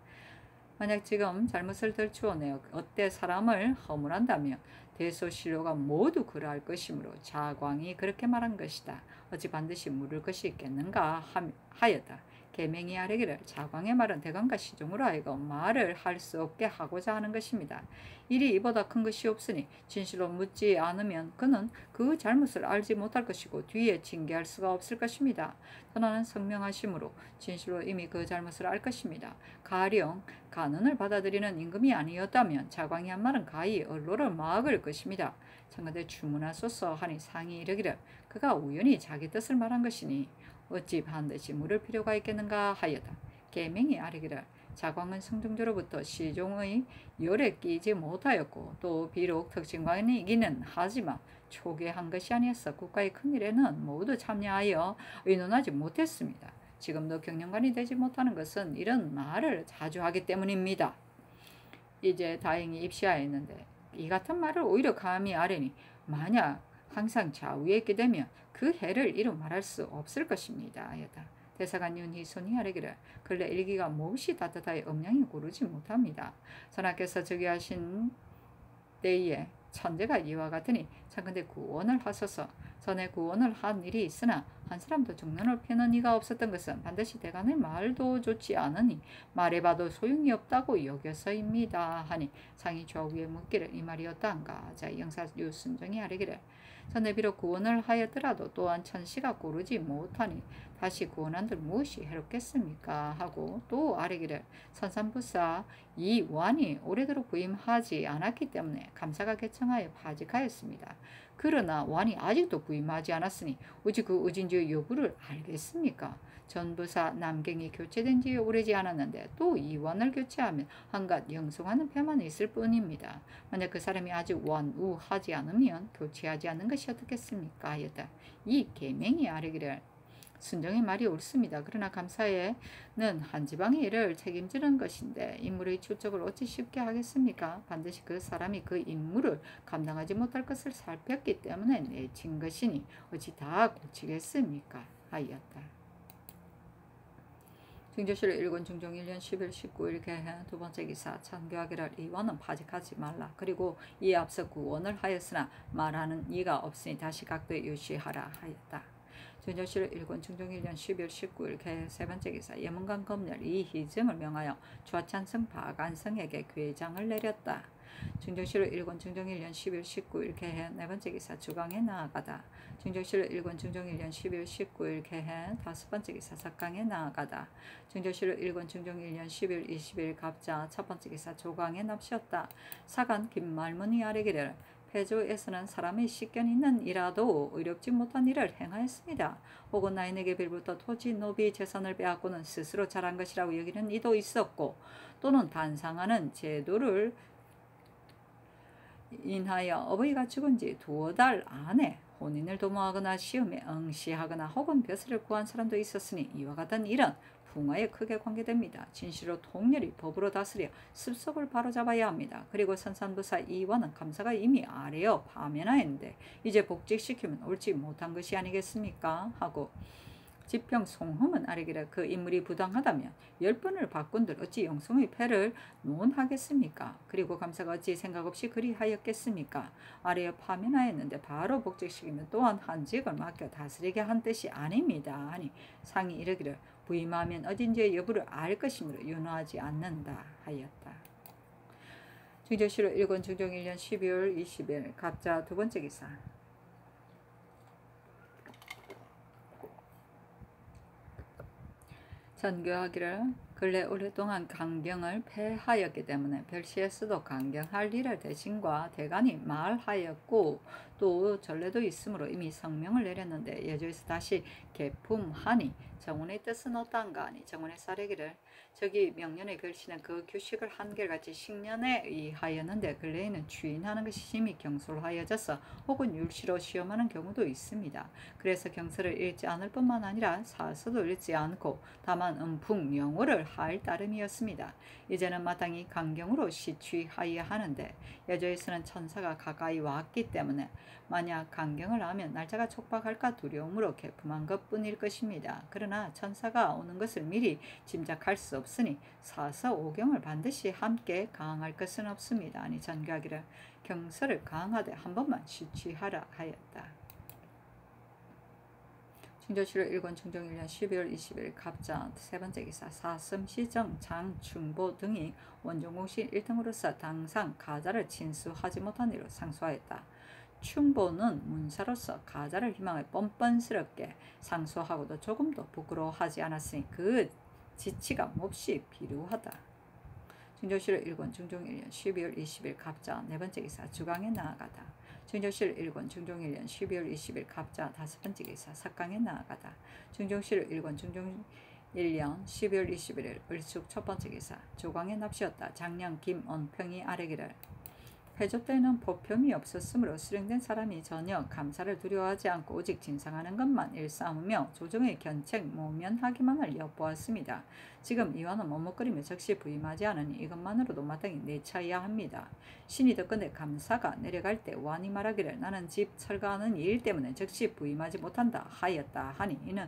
만약 지금 잘못을 들추어내어 어때 사람을 허물한다면 대소신료가 모두 그러할 것이므로 자광이 그렇게 말한 것이다. 어찌 반드시 물을 것이 있겠는가 하였다. 계명이 아뢰기를 자광의 말은 대감과 시종으로 하여금 말을 할 수 없게 하고자 하는 것입니다. 일이 이보다 큰 것이 없으니 진실로 묻지 않으면 그는 그 잘못을 알지 못할 것이고 뒤에 징계할 수가 없을 것입니다. 떠나는 성명하심으로 진실로 이미 그 잘못을 알 것입니다. 가령 간언을 받아들이는 임금이 아니었다면 자광이 한 말은 가히 언로를 막을 것입니다. 청가대 주문하소서 하니 상이 이르기를 그가 우연히 자기 뜻을 말한 것이니 어찌 반드시 물을 필요가 있겠는가 하였다. 계명이 아뢰기를 자광은 성중조로부터 시종의 열에 끼지 못하였고 또 비록 특징관이기는 하지만 초기한 것이 아니었어 국가의 큰일에는 모두 참여하여 의논하지 못했습니다. 지금도 경영관이 되지 못하는 것은 이런 말을 자주 하기 때문입니다. 이제 다행히 입시하였는데 이 같은 말을 오히려 감히 아뢰니 만약 항상 좌우에 있게 되면 그 해를 이루 말할 수 없을 것입니다. 하였다. 대사관 윤희손이 아뢰기를 근래 일기가 몹시 따뜻하여 음량이 고르지 못합니다. 전하께서 즉위하신 때에 천재가 이와 같으니 창근대 구원을 하소서. 전에 구원을 한 일이 있으나 한 사람도 중론을 펴는 이가 없었던 것은 반드시 대간의 말도 좋지 않으니 말해봐도 소용이 없다고 여겨서입니다. 하니 상이 좌우에 묻기를 이 말이었다한가. 자 영사 유순정이 아뢰기를 전에 비록 구원을 하였더라도 또한 천시가 고르지 못하니 다시 구원한들 무엇이 해롭겠습니까? 하고 또 아뢰기를 선산부사 이 완이 오래도록 부임하지 않았기 때문에 감사가 개청하여 파직하였습니다. 그러나 완이 아직도 부임하지 않았으니 어찌 그 의진주의 여부를 알겠습니까? 전부사 남경이 교체된 지 오래지 않았는데 또 이완을 교체하면 한갓 영성하는 패만 있을 뿐입니다. 만약 그 사람이 아직 완우하지 않으면 교체하지 않는 것이 어떻겠습니까? 하였다. 이 계명이 아뢰기를 순정의 말이 옳습니다. 그러나 감사에는 한 지방의 일을 책임지는 것인데 인물의 출적을 어찌 쉽게 하겠습니까? 반드시 그 사람이 그 임무를 감당하지 못할 것을 살폈기 때문에 내친 것이니 어찌 다 고치겠습니까? 하였다. 중조실 1권 중종 1년 10일 19일 개해 두 번째 기사 천교하기를 이원은 파직하지 말라. 그리고 이에 앞서 구원을 하였으나 말하는 이가 없으니 다시 각도에 유시하라 하였다. 중조실 1권 중종 1년 10일 19일 개해 세 번째 기사 예문관 검열 이희증을 명하여 좌찬성 박안성에게 괴장을 내렸다. 중정실 1권 중정 1년 10일 19일 개해 네 번째 기사 주강에 나아가다. 중정실 1권 중정 1년 10일 19일 개해 다섯 번째 기사 석강에 나아가다. 중정실 1권 중정 1년 10일 20일 갑자 첫 번째 기사 조강에 납시었다. 사간 김말문이 아뢰기를 폐조에서는 사람의 식견 있는 이라도 의롭지 못한 일을 행하였습니다. 혹은 나인에게 빌부터 토지, 노비, 재산을 빼앗고는 스스로 잘한 것이라고 여기는 이도 있었고 또는 단상하는 제도를 인하여 어버이가 죽은 지 두어 달 안에 혼인을 도모하거나 시험에 응시하거나 혹은 벼슬을 구한 사람도 있었으니 이와 같은 일은 풍화에 크게 관계됩니다. 진실로 통렬히 법으로 다스려 습속을 바로잡아야 합니다. 그리고 선산부사 이완은 감사가 이미 아래어 파면하였는데 이제 복직시키면 옳지 못한 것이 아니겠습니까? 하고 지평 송흠은 아뢰기를 그 인물이 부당하다면 10번을 바꾼들 어찌 영성의 패를 논하겠습니까? 그리고 감사가 어찌 생각 없이 그리하였겠습니까? 아래에 파면하였는데 바로 복직시키면 또한 한직을 맡겨 다스리게 한 뜻이 아닙니다. 하니 상이 이르기를 부임하면 어딘지의 여부를 알 것이므로 윤호하지 않는다 하였다. 중조실로 1권 중종 1년 12월 20일 갑자 두 번째 기사 전교하기를 근래 오랫동안 강경을 패하였기 때문에 별시에서도 강경할 일을 대신과 대간이 말하였고 또 전례도 있으므로 이미 성명을 내렸는데 예조에서 다시 개품하니 정원의 뜻은 어떠한가 하니 정원의 사례기를 저기 명년에 걸치는 그 규식을 한결같이 식년에 의하였는데 근래에는 주인하는 것이 심히 경솔하여져서 혹은 율시로 시험하는 경우도 있습니다. 그래서 경서를 읽지 않을 뿐만 아니라 사서도 읽지 않고 다만 음풍명호를 할 따름이었습니다. 이제는 마땅히 강경으로 시취하여야 하는데 예조에서는 천사가 가까이 왔기 때문에 만약 강경을 하면 날짜가 촉박할까 두려움으로 개품한 것뿐일 것입니다. 그러나 천사가 오는 것을 미리 짐작할 수 없으니 사서 오경을 반드시 함께 강할 것은 없습니다. 아니 전교하기를 경서를 강하되 한 번만 시취하라 하였다. 충조실록 1권 중종 1년 12월 20일 갑자 세 번째 기사 사슴 시정 장 충보 등이 원종공시 1등으로서 당상 가자를 친수하지 못한 이로 상소하였다. 충보는 문사로서 가자를 희망해 뻔뻔스럽게 상소하고도 조금도 부끄러워하지 않았으니 그 지치가 몹시 필요하다. 충조실록 1권 중종 1년 12월 20일 갑자 네 번째 기사 주강에 나아가다. 충조실록 1권 중종 1년 12월 20일 갑자 다섯 번째 기사 석강에 나아가다. 충조실록 1권 중종 1년 12월 21일 을숙 첫 번째 기사 조광에 납시었다. 장량 김언평이 아래기를 패조 때는 보편이 없었으므로 수령된 사람이 전혀 감사를 두려워하지 않고 오직 진상하는 것만 일삼으며 조정의 견책 모면하기만을 엿보았습니다. 지금 이와는 머뭇거리며 즉시 부임하지 않으니 이것만으로도 마땅히 내차야 합니다. 신이 덕건대 감사가 내려갈 때 완이 말하기를 나는 집 철거하는 일 때문에 즉시 부임하지 못한다 하였다 하니 이는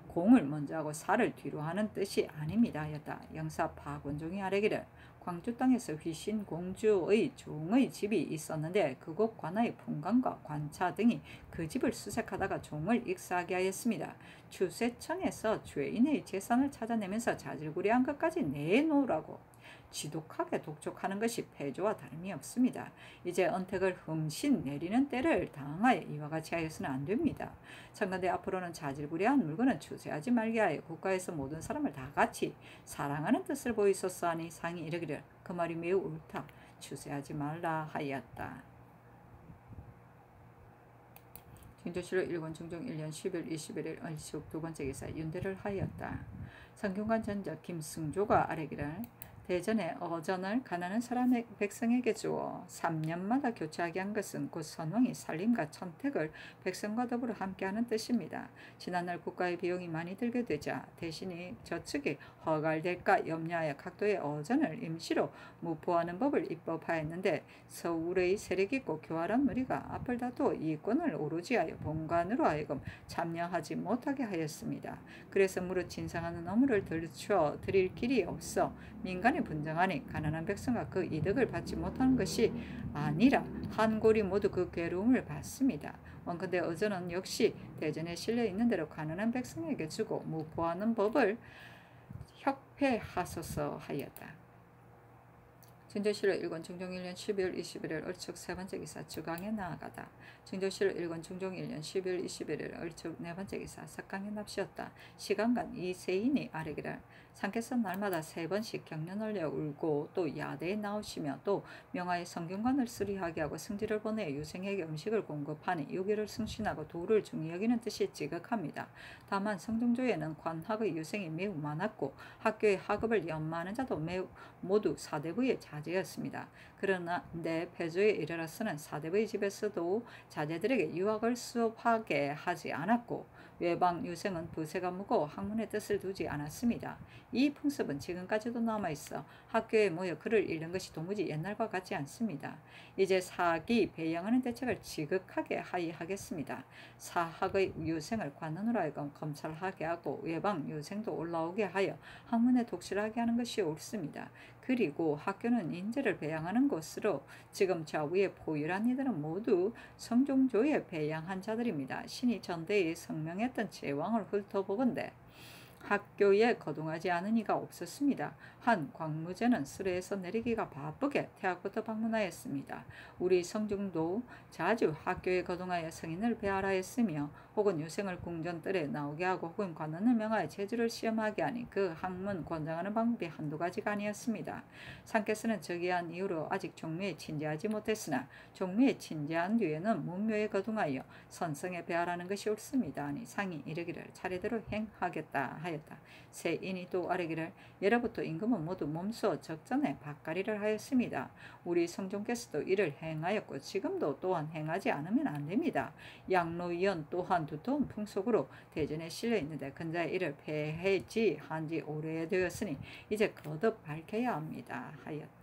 공을 먼저 하고 사를 뒤로 하는 뜻이 아닙니다 하였다. 영사 박원종이 아뢰기를 광주 땅에서 휘신 공주의 종의 집이 있었는데 그곳 관아의 풍광과 관차 등이 그 집을 수색하다가 종을 익사하게 하였습니다. 추세청에서 죄인의 재산을 찾아내면서 자질구레한 것까지 내놓으라고 지독하게 독촉하는 것이 패조와 다름이 없습니다. 이제 언택을 흠신 내리는 때를 당하여 이와 같이 하여서는 안 됩니다. 참건대 앞으로는 자질구레한 물건은 추세하지 말게 하여 국가에서 모든 사람을 다 같이 사랑하는 뜻을 보이소서 하니 상이 이르기를 그 말이 매우 옳다. 추세하지 말라 하였다. 충조실록 1권 중종 1년 10월 21일 을숙 두 번째 기사 윤대를 하였다. 성균관 전적 김승조가 아뢰기를 대전에 어전을 가난한 사람의 백성에게 주어 3년마다 교체하게 한 것은 곧 선왕이 살림과 천택을 백성과 더불어 함께하는 뜻입니다. 지난날 국가의 비용이 많이 들게 되자 대신이 저축이 허갈될까 염려하여 각도의 어전을 임시로 무포하는 법을 입법하였는데 서울의 세력있고 교활한 무리가 앞을 다투어 이권을 오로지 하여 본관으로 하여금 참여하지 못하게 하였습니다. 그래서 무릇 진상하는 업무를 들춰 드릴 길이 없어 민간이 분쟁하니 가난한 백성과 그 이득을 받지 못하는 것이 아니라 한골이 모두 그 괴로움을 받습니다. 원컨대 어전은 역시 대전에 실려 있는 대로 가난한 백성에게 주고 무포하는 법을 협회하소서 하였다. 충조실록 1권 중종 1년 12월 21일 을축 세 번째 기사 주강에 나아가다. 충조실록 1권 중종 1년 12월 21일 을축 네 번째 기사 석강에 납시었다. 시간간 이 세인이 아뢰기를 상께서 날마다 세 번씩 경련 올려 울고 또 야대에 나오시며 또 명하에 성균관을 수리하게 하고 승지를 보내 유생에게 음식을 공급하니 유기를 승신하고 도를 중히 여기는 뜻이 지극합니다. 다만 성종조에는 관학의 유생이 매우 많았고 학교의 학업을 연마하는 자도 모두 사대부의 자제였습니다. 그러나 내 패조에 이르러서는 사대부의 집에서도 자제들에게 유학을 수업하게 하지 않았고 외방 유생은 부세가 무거워 학문의 뜻을 두지 않았습니다. 이 풍습은 지금까지도 남아있어 학교에 모여 글을 읽는 것이 도무지 옛날과 같지 않습니다. 이제 사기 배양하는 대책을 지극하게 하겠습니다. 사학의 유생을 관원으로 하여금 검찰하게 하고 외방 유생도 올라오게 하여 학문에 독실하게 하는 것이 옳습니다. 그리고 학교는 인재를 배양하는 곳으로 지금 좌우에 포유한 이들은 모두 성종조에 배양한 자들입니다. 신이 전대에 성명했던 제왕을 훑어보건대 학교에 거동하지 않은 이가 없었습니다. 한 광무제는 수레에서 내리기가 바쁘게 대학부터 방문하였습니다. 우리 성중도 자주 학교에 거동하여 성인을 배하라 했으며 혹은 유생을 궁전뜰에 나오게 하고 혹은 관원을 명하여 제주를 시험하게 하니 그 학문 권장하는 방법이 한두 가지가 아니었습니다. 상께서는 저기한 이후로 아직 종묘에 친지하지 못했으나 종묘에 친지한 뒤에는 문묘에 거동하여 선성에 배하라는 것이 옳습니다. 아니 상이 이르기를 차례대로 행하겠다 하였다. 세인이 또 아뢰기를 예로부터 임금은 모두 몸소 적전에 밭갈이를 하였습니다. 우리 성종께서도 이를 행하였고 지금도 또한 행하지 않으면 안 됩니다. 양로위원 또한 두터운 풍속으로 대전에 실려 있는데 근자의 이를 폐해지 한지 오래되었으니 이제 거듭 밝혀야 합니다 하였다.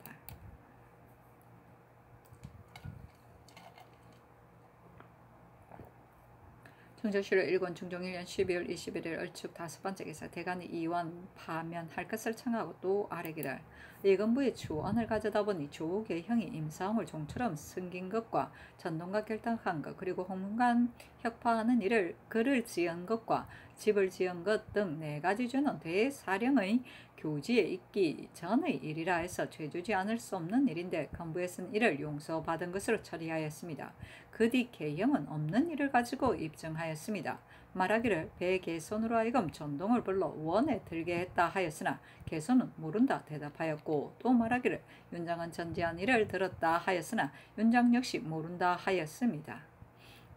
충정시로 1권 중종 1년 12월 21일 얼축 5번째 기사 대간이 이원 파면할 것을 청하고 또 아뢰기를 예금부의 주원을 가져다 보니 조옥의 형이 임사홍을 종처럼 숨긴 것과 전동과 결탁한 것 그리고 홍문관 혁파하는 일을 글을 지은 것과 집을 지은 것 등 4가지 주는 대사령의 교지에 있기 전의 일이라 해서 죄주지 않을 수 없는 일인데 건부에서는 이를 용서받은 것으로 처리하였습니다. 그 뒤 계형은 없는 일을 가지고 입증하였습니다. 말하기를 배개손으로 하여금 전동을 불러 원에 들게 했다 하였으나 개손은 모른다 대답하였고 또 말하기를 윤장은 전지한 일을 들었다 하였으나 윤장 역시 모른다 하였습니다.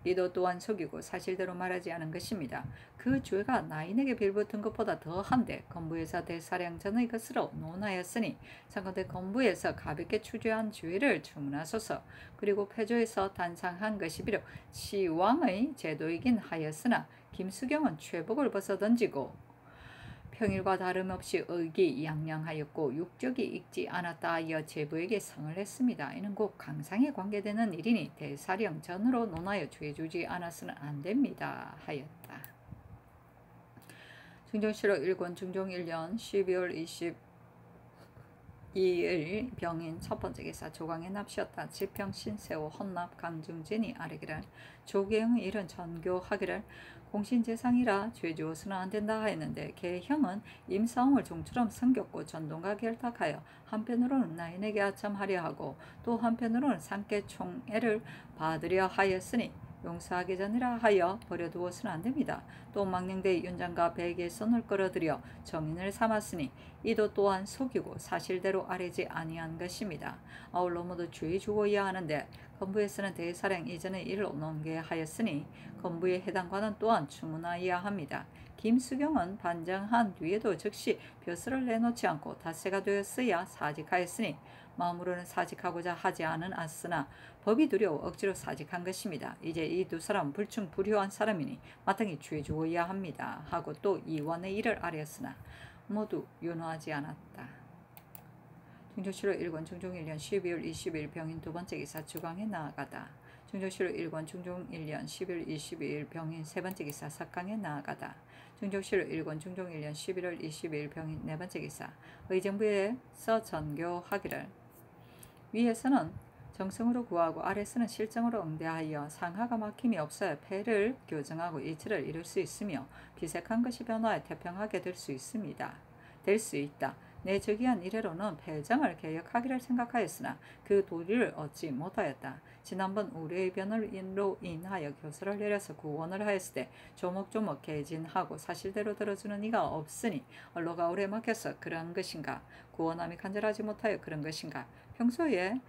이도 또한 속이고 사실대로 말하지 않은 것입니다. 그 죄가 나인에게 빌붙은 것보다 더한데 건부에서 대사량전의 것으로 논하였으니 상건대 건부에서 가볍게 추죄한 죄를 주문하소서. 그리고 패조에서 단상한 것이 비록 시왕의 제도이긴 하였으나 김수경은 최복을 벗어던지고 평일과 다름없이 의기양양하였고 육적이 익지 않았다 하여 제부에게 성을 했습니다. 이는 곧 강상에 관계되는 일이니 대사령 전으로 논하여 죄주지 않았으면 안됩니다 하였다. 중종실록 1권 중종 1년 12월 22일 병인 첫번째 기사 조광의 납시였다. 지평 신세호 헌납 강중진이 아뢰기를 조계형의 일은 전교하기를 공신재상이라 죄주어서는 안된다 하였는데 계형은 임사홍을 종처럼 섬겼고 전동과 결탁하여 한편으로는 나인에게 아첨하려 하고 또 한편으로는 상께 총애를 받으려 하였으니 용서하기 전이라 하여 버려두어서는 안됩니다. 또 망령대의 윤장과 백의 손을 끌어들여 정인을 삼았으니 이도 또한 속이고 사실대로 아뢰지 아니한 것입니다. 아울러 모두 죄 주어야 하는데 건부에서는 대사령 이전의 일로 논계하였으니 건부의 해당관은 또한 주문하여야 합니다. 김수경은 반정한 뒤에도 즉시 벼슬을 내놓지 않고 닷새가 되었어야 사직하였으니 마음으로는 사직하고자 하지 않은 아쓰나 법이 두려워 억지로 사직한 것입니다. 이제 이 두 사람 불충 불효한 사람이니 마땅히 죄 주어야 합니다. 하고 또 이원의 일을 아뢰었으나 모두 윤호하지 않았다. 중종실록 1권 중종 1년 12월 20일 병인 두번째 기사 주광에 나아가다. 중종실록 1권 중종 1년 12월 22일 병인 세번째 기사 석강에 나아가다. 중종실록 1권 중종 1년 11월 22일 병인 네번째 기사 의정부에서 전교하기를 위에서는 정성으로 구하고 아래서는 실정으로 응대하여 상하가 막힘이 없어야 폐를 교정하고 일치를 이룰 수 있으며 비색한 것이 변화해 태평하게 될 수 있다. 내 즉위한 이래로는 폐정을 개혁하기를 생각하였으나 그 도리를 얻지 못하였다. 지난번 우리의 변호로 인하여 교서를 내려서 구원을 하였을 때 조목조목 개진하고 사실대로 들어주는 이가 없으니 언로가 오래 막혀서 그런 것인가? 구원함이 간절하지 못하여 그런 것인가? 평소에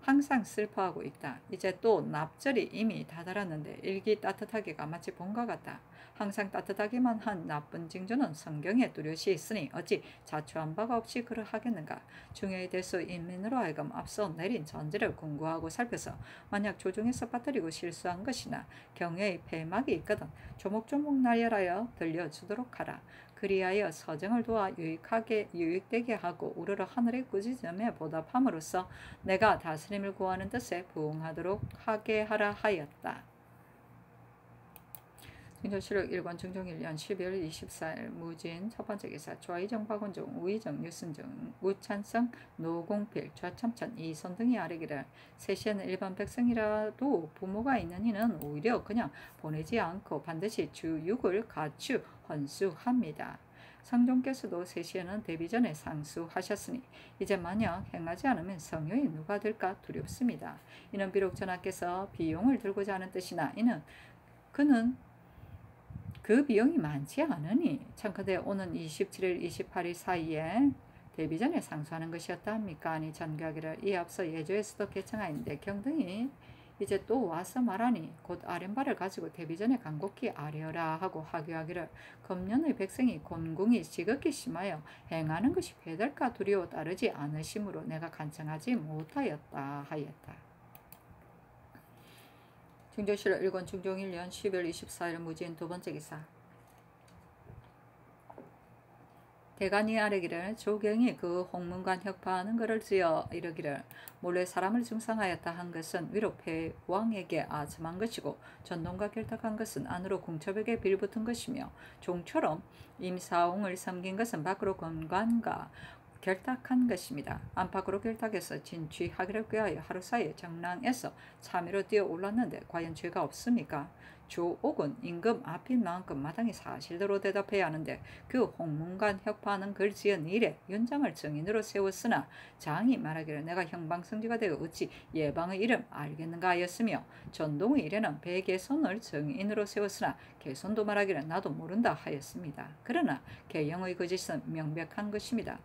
항상 슬퍼하고 있다. 이제 또 납절이 이미 다다랐는데 일기 따뜻하기가 마치 봄과 같다. 항상 따뜻하기만 한 나쁜 징조는 성경에 뚜렷이 있으니 어찌 자초한 바가 없이 그러하겠는가. 중요에 대해서 인민으로 하여금 앞서 내린 전제를 공부하고 살펴서 만약 조종해서 빠뜨리고 실수한 것이나 경외의 폐막이 있거든 조목조목 나열하여 들려주도록 하라. 그리하여 서정을 도와 유익되게 하고 우러러 하늘의 꾸짖음에 보답함으로써 내가 다스림을 구하는 뜻에 부응하도록 하게 하라 하였다. 중종실록 1권 중종 1년 12월 24일 무진 첫번째 기사 좌의정 박원종 우의정 유순정 우찬성 노공필 좌참천 이선 등이 아뢰기를 세시에는 일반 백성이라도 부모가 있는 이는 오히려 그냥 보내지 않고 반드시 주 6을 가추 헌수합니다. 상종께서도 3시에는 데뷔 전에 상수하셨으니 이제 만약 행하지 않으면 성효이 누가 될까 두렵습니다. 이는 비록 전하께서 비용을 들고자 하는 뜻이나 그는 그 비용이 많지 않으니 참컨대 오는 27일 28일 사이에 데뷔 전에 상수하는 것이었다 합니까? 아니 전교하기를 이 앞서 예조에서도 개청하였는데 경등이 이제 또 와서 말하니 곧 아련발을 가지고 데뷔 전에 간곡히 아뢰어라 하고 하교하기를 금년의 백성이 곤궁이 지극히 심하여 행하는 것이 배달까 두려워 따르지 않으심으로 내가 간청하지 못하였다 하였다. 중조실록 1권 중종 1년 12월 24일 무지인 두 번째 기사. 대간이 아뢰기를 조경이 그 홍문관 혁파하는 것을 지어 이르기를 몰래 사람을 중상하였다 한 것은 위로 패왕에게 아첨한 것이고 전동과 결탁한 것은 안으로 궁첩에게 빌붙은 것이며 종처럼 임사옹을 섬긴 것은 밖으로 건관과 결탁한 것입니다. 안팎으로 결탁해서 진취하기를 꾀하여 하루 사이에 정랑에서 참외로 뛰어 올랐는데 과연 죄가 없습니까? 조옥은 임금 앞인 만큼 마땅히 사실대로 대답해야 하는데 그 홍문관 혁파하는 글 지은 일에 윤장을 증인으로 세웠으나 장이 말하기를 내가 형방성지가 되어 어찌 예방의 이름 알겠는가 하였으며 전동의 일에는 백예손을 증인으로 세웠으나 개손도 말하기를 나도 모른다 하였습니다. 그러나 개영의 거짓은 명백한 것입니다.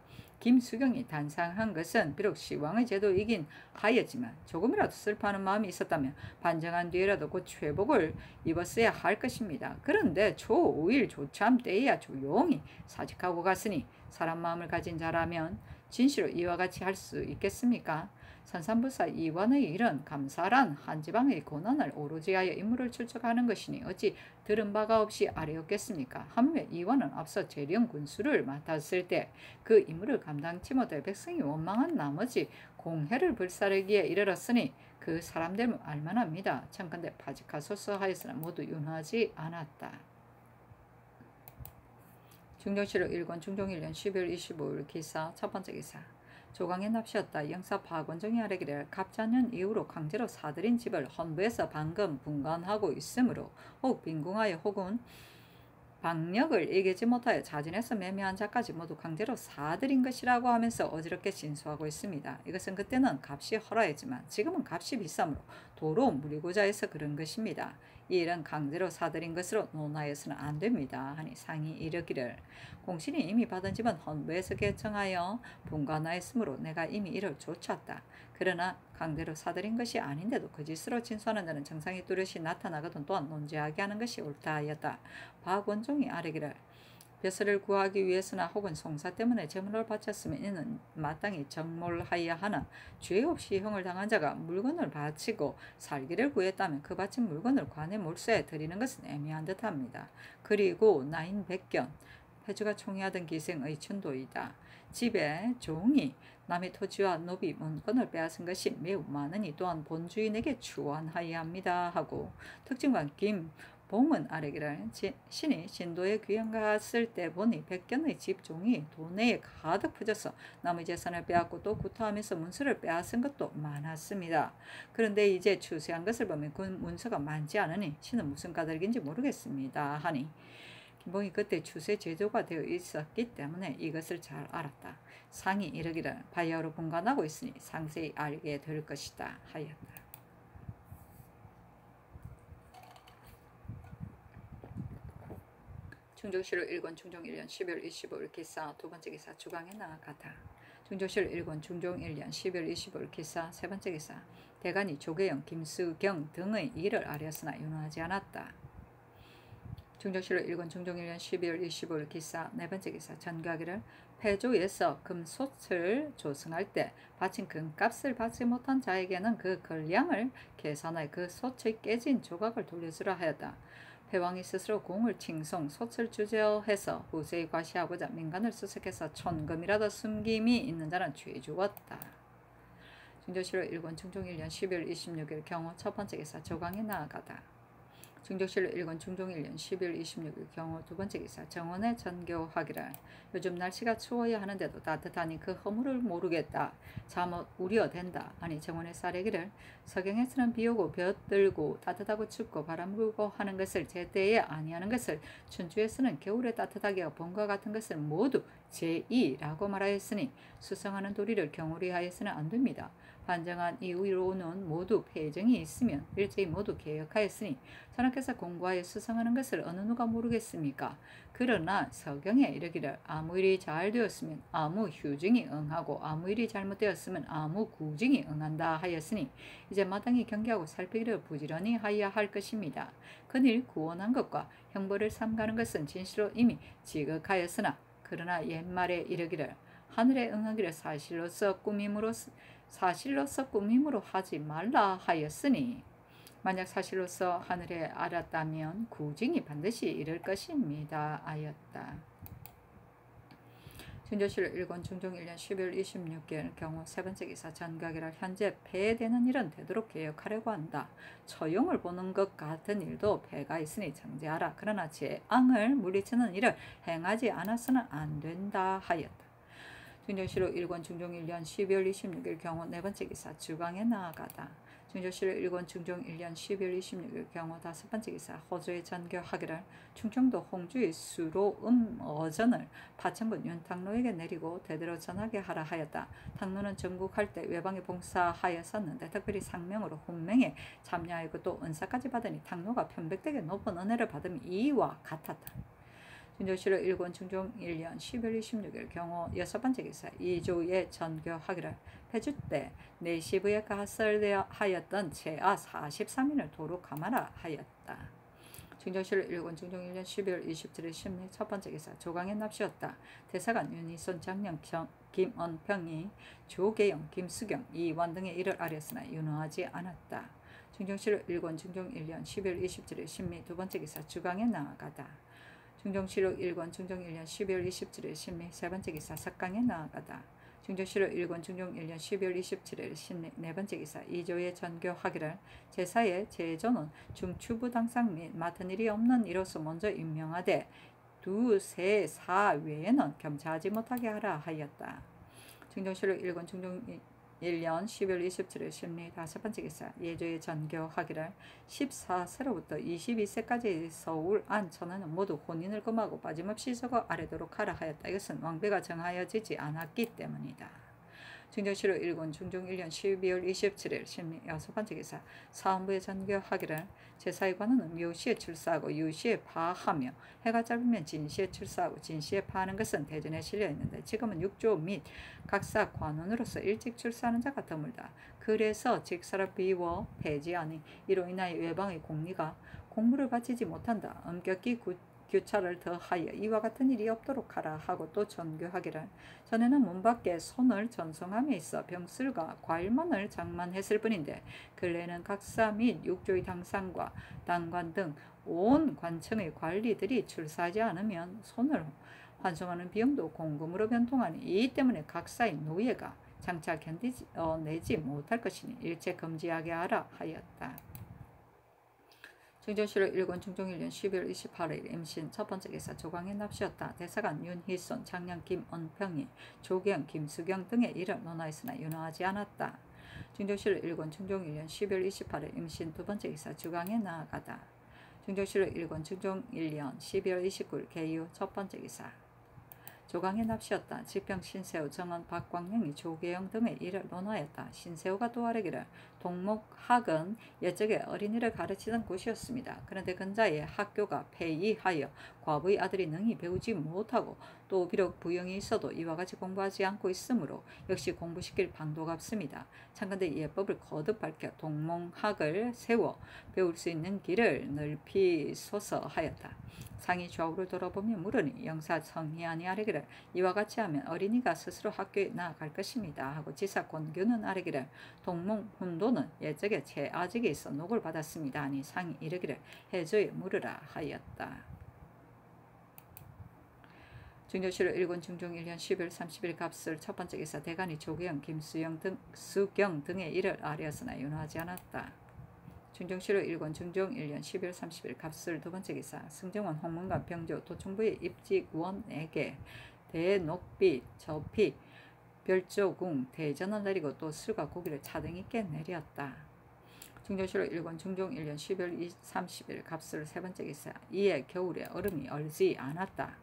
김수경이 단상한 것은 비록 시왕의 제도이긴 하였지만 조금이라도 슬퍼하는 마음이 있었다면 반정한 뒤에라도 곧 회복을 입었어야 할 것입니다. 그런데 조5일 조참 때에야 조용히 사직하고 갔으니 사람 마음을 가진 자라면 진시로 이와 같이 할 수 있겠습니까? 선산부사 이완의 일은 감사란 한 지방의 고난을 오로지 하여 인물을 출적하는 것이니 어찌 들은 바가 없이 아뢰었겠습니까? 하물며 이완은 앞서 재령 군수를 맡았을 때 그 임무를 감당치 못해 백성이 원망한 나머지 공해를 불사르기에 이르렀으니 그 사람들 알만합니다. 참건대 파직하소서 하였으나 모두 윤하지 않았다. 중종실록 1권 중종 1년 12월 25일 기사 첫 번째 기사. 조광의 납시였다. 영사 박원종이 아뢰기를 갑자년 이후로 강제로 사들인 집을 헌부에서 방금 분간하고 있으므로 혹 빈궁하여 혹은 방력을 이기지 못하여 자진해서 매매한 자까지 모두 강제로 사들인 것이라고 하면서 어지럽게 진술하고 있습니다. 이것은 그때는 값이 허라했지만 지금은 값이 비싸므로 도로 무리고자 해서 그런 것입니다. 이 일은 강제로 사들인 것으로 논하여서는 안 됩니다. 하니 상이 이르기를 공신이 이미 받은 집은 헌부에서 개청하여 분간하였으므로 내가 이미 이를 쫓았다. 그러나 강제로 사들인 것이 아닌데도 거짓으로 진술하는 자는 정상이 뚜렷이 나타나거든 또한 논지하게 하는 것이 옳다 하였다. 박원종이 아뢰기를 벼슬을 구하기 위해서나 혹은 송사 때문에 재물을 바쳤으면 이는 마땅히 정몰하여야 하나 죄 없이 형을 당한 자가 물건을 바치고 살기를 구했다면 그 바친 물건을 관의 몰수에 드리는 것은 애매한 듯합니다. 그리고 나인 백견 패주가 총애하던 기생의 천도이다. 집에 종이 남의 토지와 노비 문건을 빼앗은 것이 매우 많으니 또한 본주인에게 추원하여야 합니다 하고 특징관 김봉은 아뢰기를 신이 신도에 귀양 갔을 때 보니 백견의 집 종이 도내에 가득 퍼져서 남의 재산을 빼앗고 또 구타하면서 문서를 빼앗은 것도 많았습니다. 그런데 이제 추세한 것을 보면 그 문서가 많지 않으니 신은 무슨 까닭인지 모르겠습니다 하니 김봉이 그때 추세 제조가 되어 있었기 때문에 이것을 잘 알았다. 상이 이르기를 바야흐로 분간하고 있으니 상세히 알게 될 것이다 하였다. 중종실록 1권 중종 1년 12월 25일 기사 두 번째 기사 주강에 나아가다. 중종실록 1권 중종 1년 12월 25일 기사 세 번째 기사. 대간이 조계영, 김수경 등의 일을 아뢰었으나 윤하지 않았다. 중종실록 1권 중종 1년 12월 25일 기사 네 번째 기사. 전가기를 폐조에서 금솥을 조성할 때 바친 금값을 받지 못한 자에게는 그 권량을 계산하여 그 솥의 깨진 조각을 돌려주라 하였다. 패왕이 스스로 공을 칭송 솥을 주저해서 후세에 과시하고자 민간을 수색해서 천금이라도 숨김이 있는 자는 죄 주었다. 중종실록 1권 중종 1년 12월 26일 경호 첫 번째 기사 조강에 나아가다. 중적실로 1권 중종 1년 12월 26일 경우 두 번째 기사 정원에 전교하기를 요즘 날씨가 추워야 하는데도 따뜻하니 그 허물을 모르겠다. 잠옷 우려된다. 아니 정원에 쌀이기를 서경에서는 비오고 볕들고 따뜻하고 춥고 바람 불고 하는 것을 제때에 아니하는 것을 춘주에서는 겨울에 따뜻하게 봄과 같은 것을 모두 제2라고 말하였으니 수성하는 도리를 경홀히 하여서는 안 됩니다. 반정한 이후로는 모두 폐정이 있으면 일제히 모두 개혁하였으니 선악께서 공부하여 수성하는 것을 어느 누가 모르겠습니까? 그러나 서경에 이르기를 아무 일이 잘 되었으면 아무 휴증이 응하고 아무 일이 잘못되었으면 아무 구증이 응한다 하였으니 이제 마땅히 경계하고 살피기를 부지런히 하여야 할 것입니다. 큰일 구원한 것과 형벌을 삼가는 것은 진실로 이미 지극하였으나 그러나 옛말에 이르기를 하늘에 응하기를 사실로서 꾸밈으로 하지 말라 하였으니 만약 사실로서 하늘에 알았다면 구징이 반드시 이를 것입니다. 하였다. 중조실 1권 중종 1년 12월 26일 경우 세 번째 기사 전각이라 현재 폐되는 일은 되도록 개혁하려고 한다. 처용을 보는 것 같은 일도 폐가 있으니 정제하라. 그러나 재앙을 물리치는 일을 행하지 않아서는 안 된다 하였다. 중조실로 1권 중종 1년 12월 26일 경우 네 번째 기사 주강에 나아가다. 중조실로 1권 중종 1년 12월 26일 경우 다섯 번째 기사 호주의 전교하기를 충청도 홍주의 수로 어전을 파천군 윤탕로에게 내리고 대대로 전하게 하라 하였다. 탕로는 전국할 때 외방에 봉사하였었는데 특별히 상명으로 훈명에 참여하였고 또 은사까지 받으니 탕로가 편백되게 높은 은혜를 받음이 이와 같았다. 중조실로 1권 중종 1년 12월 26일 경우 여섯 번째 기사 이조의 전교하기를 폐주 때 내시부에 가설되어 하였던 제아 43인을 도로 감하라 하였다. 중조실로 1권 중종 1년 12월 27일 심리 첫 번째 기사 조강의 납시였다. 대사관 윤희손 장령 김언평이 조계영 김수경 이완 등의 일을 아뢰었으나 윤허하지 않았다. 중조실로 1권 중종 1년 12월 27일 심리 두 번째 기사 주강에 나아가다. 중종실록 1권 중종 1년 12월 27일 심리 세 번째 기사 석강에 나아가다. 중종실록 1권 중종 1년 12월 27일 심리 네 번째 기사 이조의 전교하기를 제사의 제조는 중추부 당상 및 맡은 일이 없는 이로서 먼저 임명하되 두, 세, 사 외에는 겸차하지 못하게 하라 하였다. 중종실록 1권 중종 1년 12월 27일 심리 다섯 번째 기사 예조의 전교하기를 14세로부터 22세까지 서울 안천하는 모두 혼인을 금하고 빠짐없이 적어 아래도록 하라 하였다. 이것은 왕비가 정하여지지 않았기 때문이다. 중종실록 1권 중종 1년 12월 27일 심리 여섯 번째 기사 사헌부의 전교하기를 제사의 관원은 묘시에 출사하고 유시에 파하며 해가 짧으면 진시에 출사하고 진시에 파하는 것은 대전에 실려 있는데 지금은 육조 및 각사 관원으로서 일찍 출사하는 자가 드물다. 그래서 직사를 비워 폐지하니 이로 인하여 외방의 공리가 공무를 바치지 못한다. 엄격히 규차를 더하여 이와 같은 일이 없도록 하라 하고 또 전교하기를 전에는 문 밖에 손을 전송함에 있어 병술과 과일만을 장만했을 뿐인데 근래에는 각사 및 육조의 당상과 당관 등 온 관청의 관리들이 출사하지 않으면 손을 환송하는 비용도 공금으로 변통하니 이 때문에 각사의 노예가 장차 견디내지 못할 것이니 일체 금지하게 하라 하였다. 중종실록 1권 중종 1년 12월 28일 임신 첫 번째 기사 조광의 납시였다. 대사관 윤희손 장량 김언평이 조경 김수경 등의 일을 논하였으나 윤허하지 않았다. 중종실록 1권 중종 1년 12월 28일 임신 두 번째 기사 주광에 나아가다. 중종실록 1권 중종 1년 12월 29일 개유 첫 번째 기사 조광의 납시였다. 지평 신세호 정원 박광영이 조계영 등의 일을 논하였다. 신세호가 또 아뢰기를 동목학은 옛적에 어린이를 가르치던 곳이었습니다. 그런데 근자의 학교가 폐위하여 과부의 아들이 능히 배우지 못하고 또 비록 부영이 있어도 이와 같이 공부하지 않고 있으므로 역시 공부시킬 방도가 없습니다. 창건대 예법을 거듭 밝혀 동목학을 세워 배울 수 있는 길을 넓히소서 하였다. 상이 좌우를 돌아보며 물으니 영사 성희안이 아뢰기를 이와 같이 하면 어린이가 스스로 학교에 나아갈 것입니다 하고 지사 권규는 아뢰기를 동목 훈도는 옛적에 제아직에 있어 녹을 받았습니다 하니 상이 이르기를 해조에 물으라 하였다. 중조실록 1권 중종 1년 12월 30일 갑술 첫 번째 기사 대간이 조계영 김수경 등의 일을 아뢰었으나 윤허하지 않았다. 중정시로 1권 중종 1년 12월 30일 갑술 두 번째 기사 승정원 홍문관 병조 도청부의 입직원에게 대녹비 저피 별조궁 대전을 내리고 또 술과 고기를 차등 있게 내렸다. 중정시로 1권 중종 1년 12월 30일 갑술 세 번째 기사 이에 겨울에 얼음이 얼지 않았다.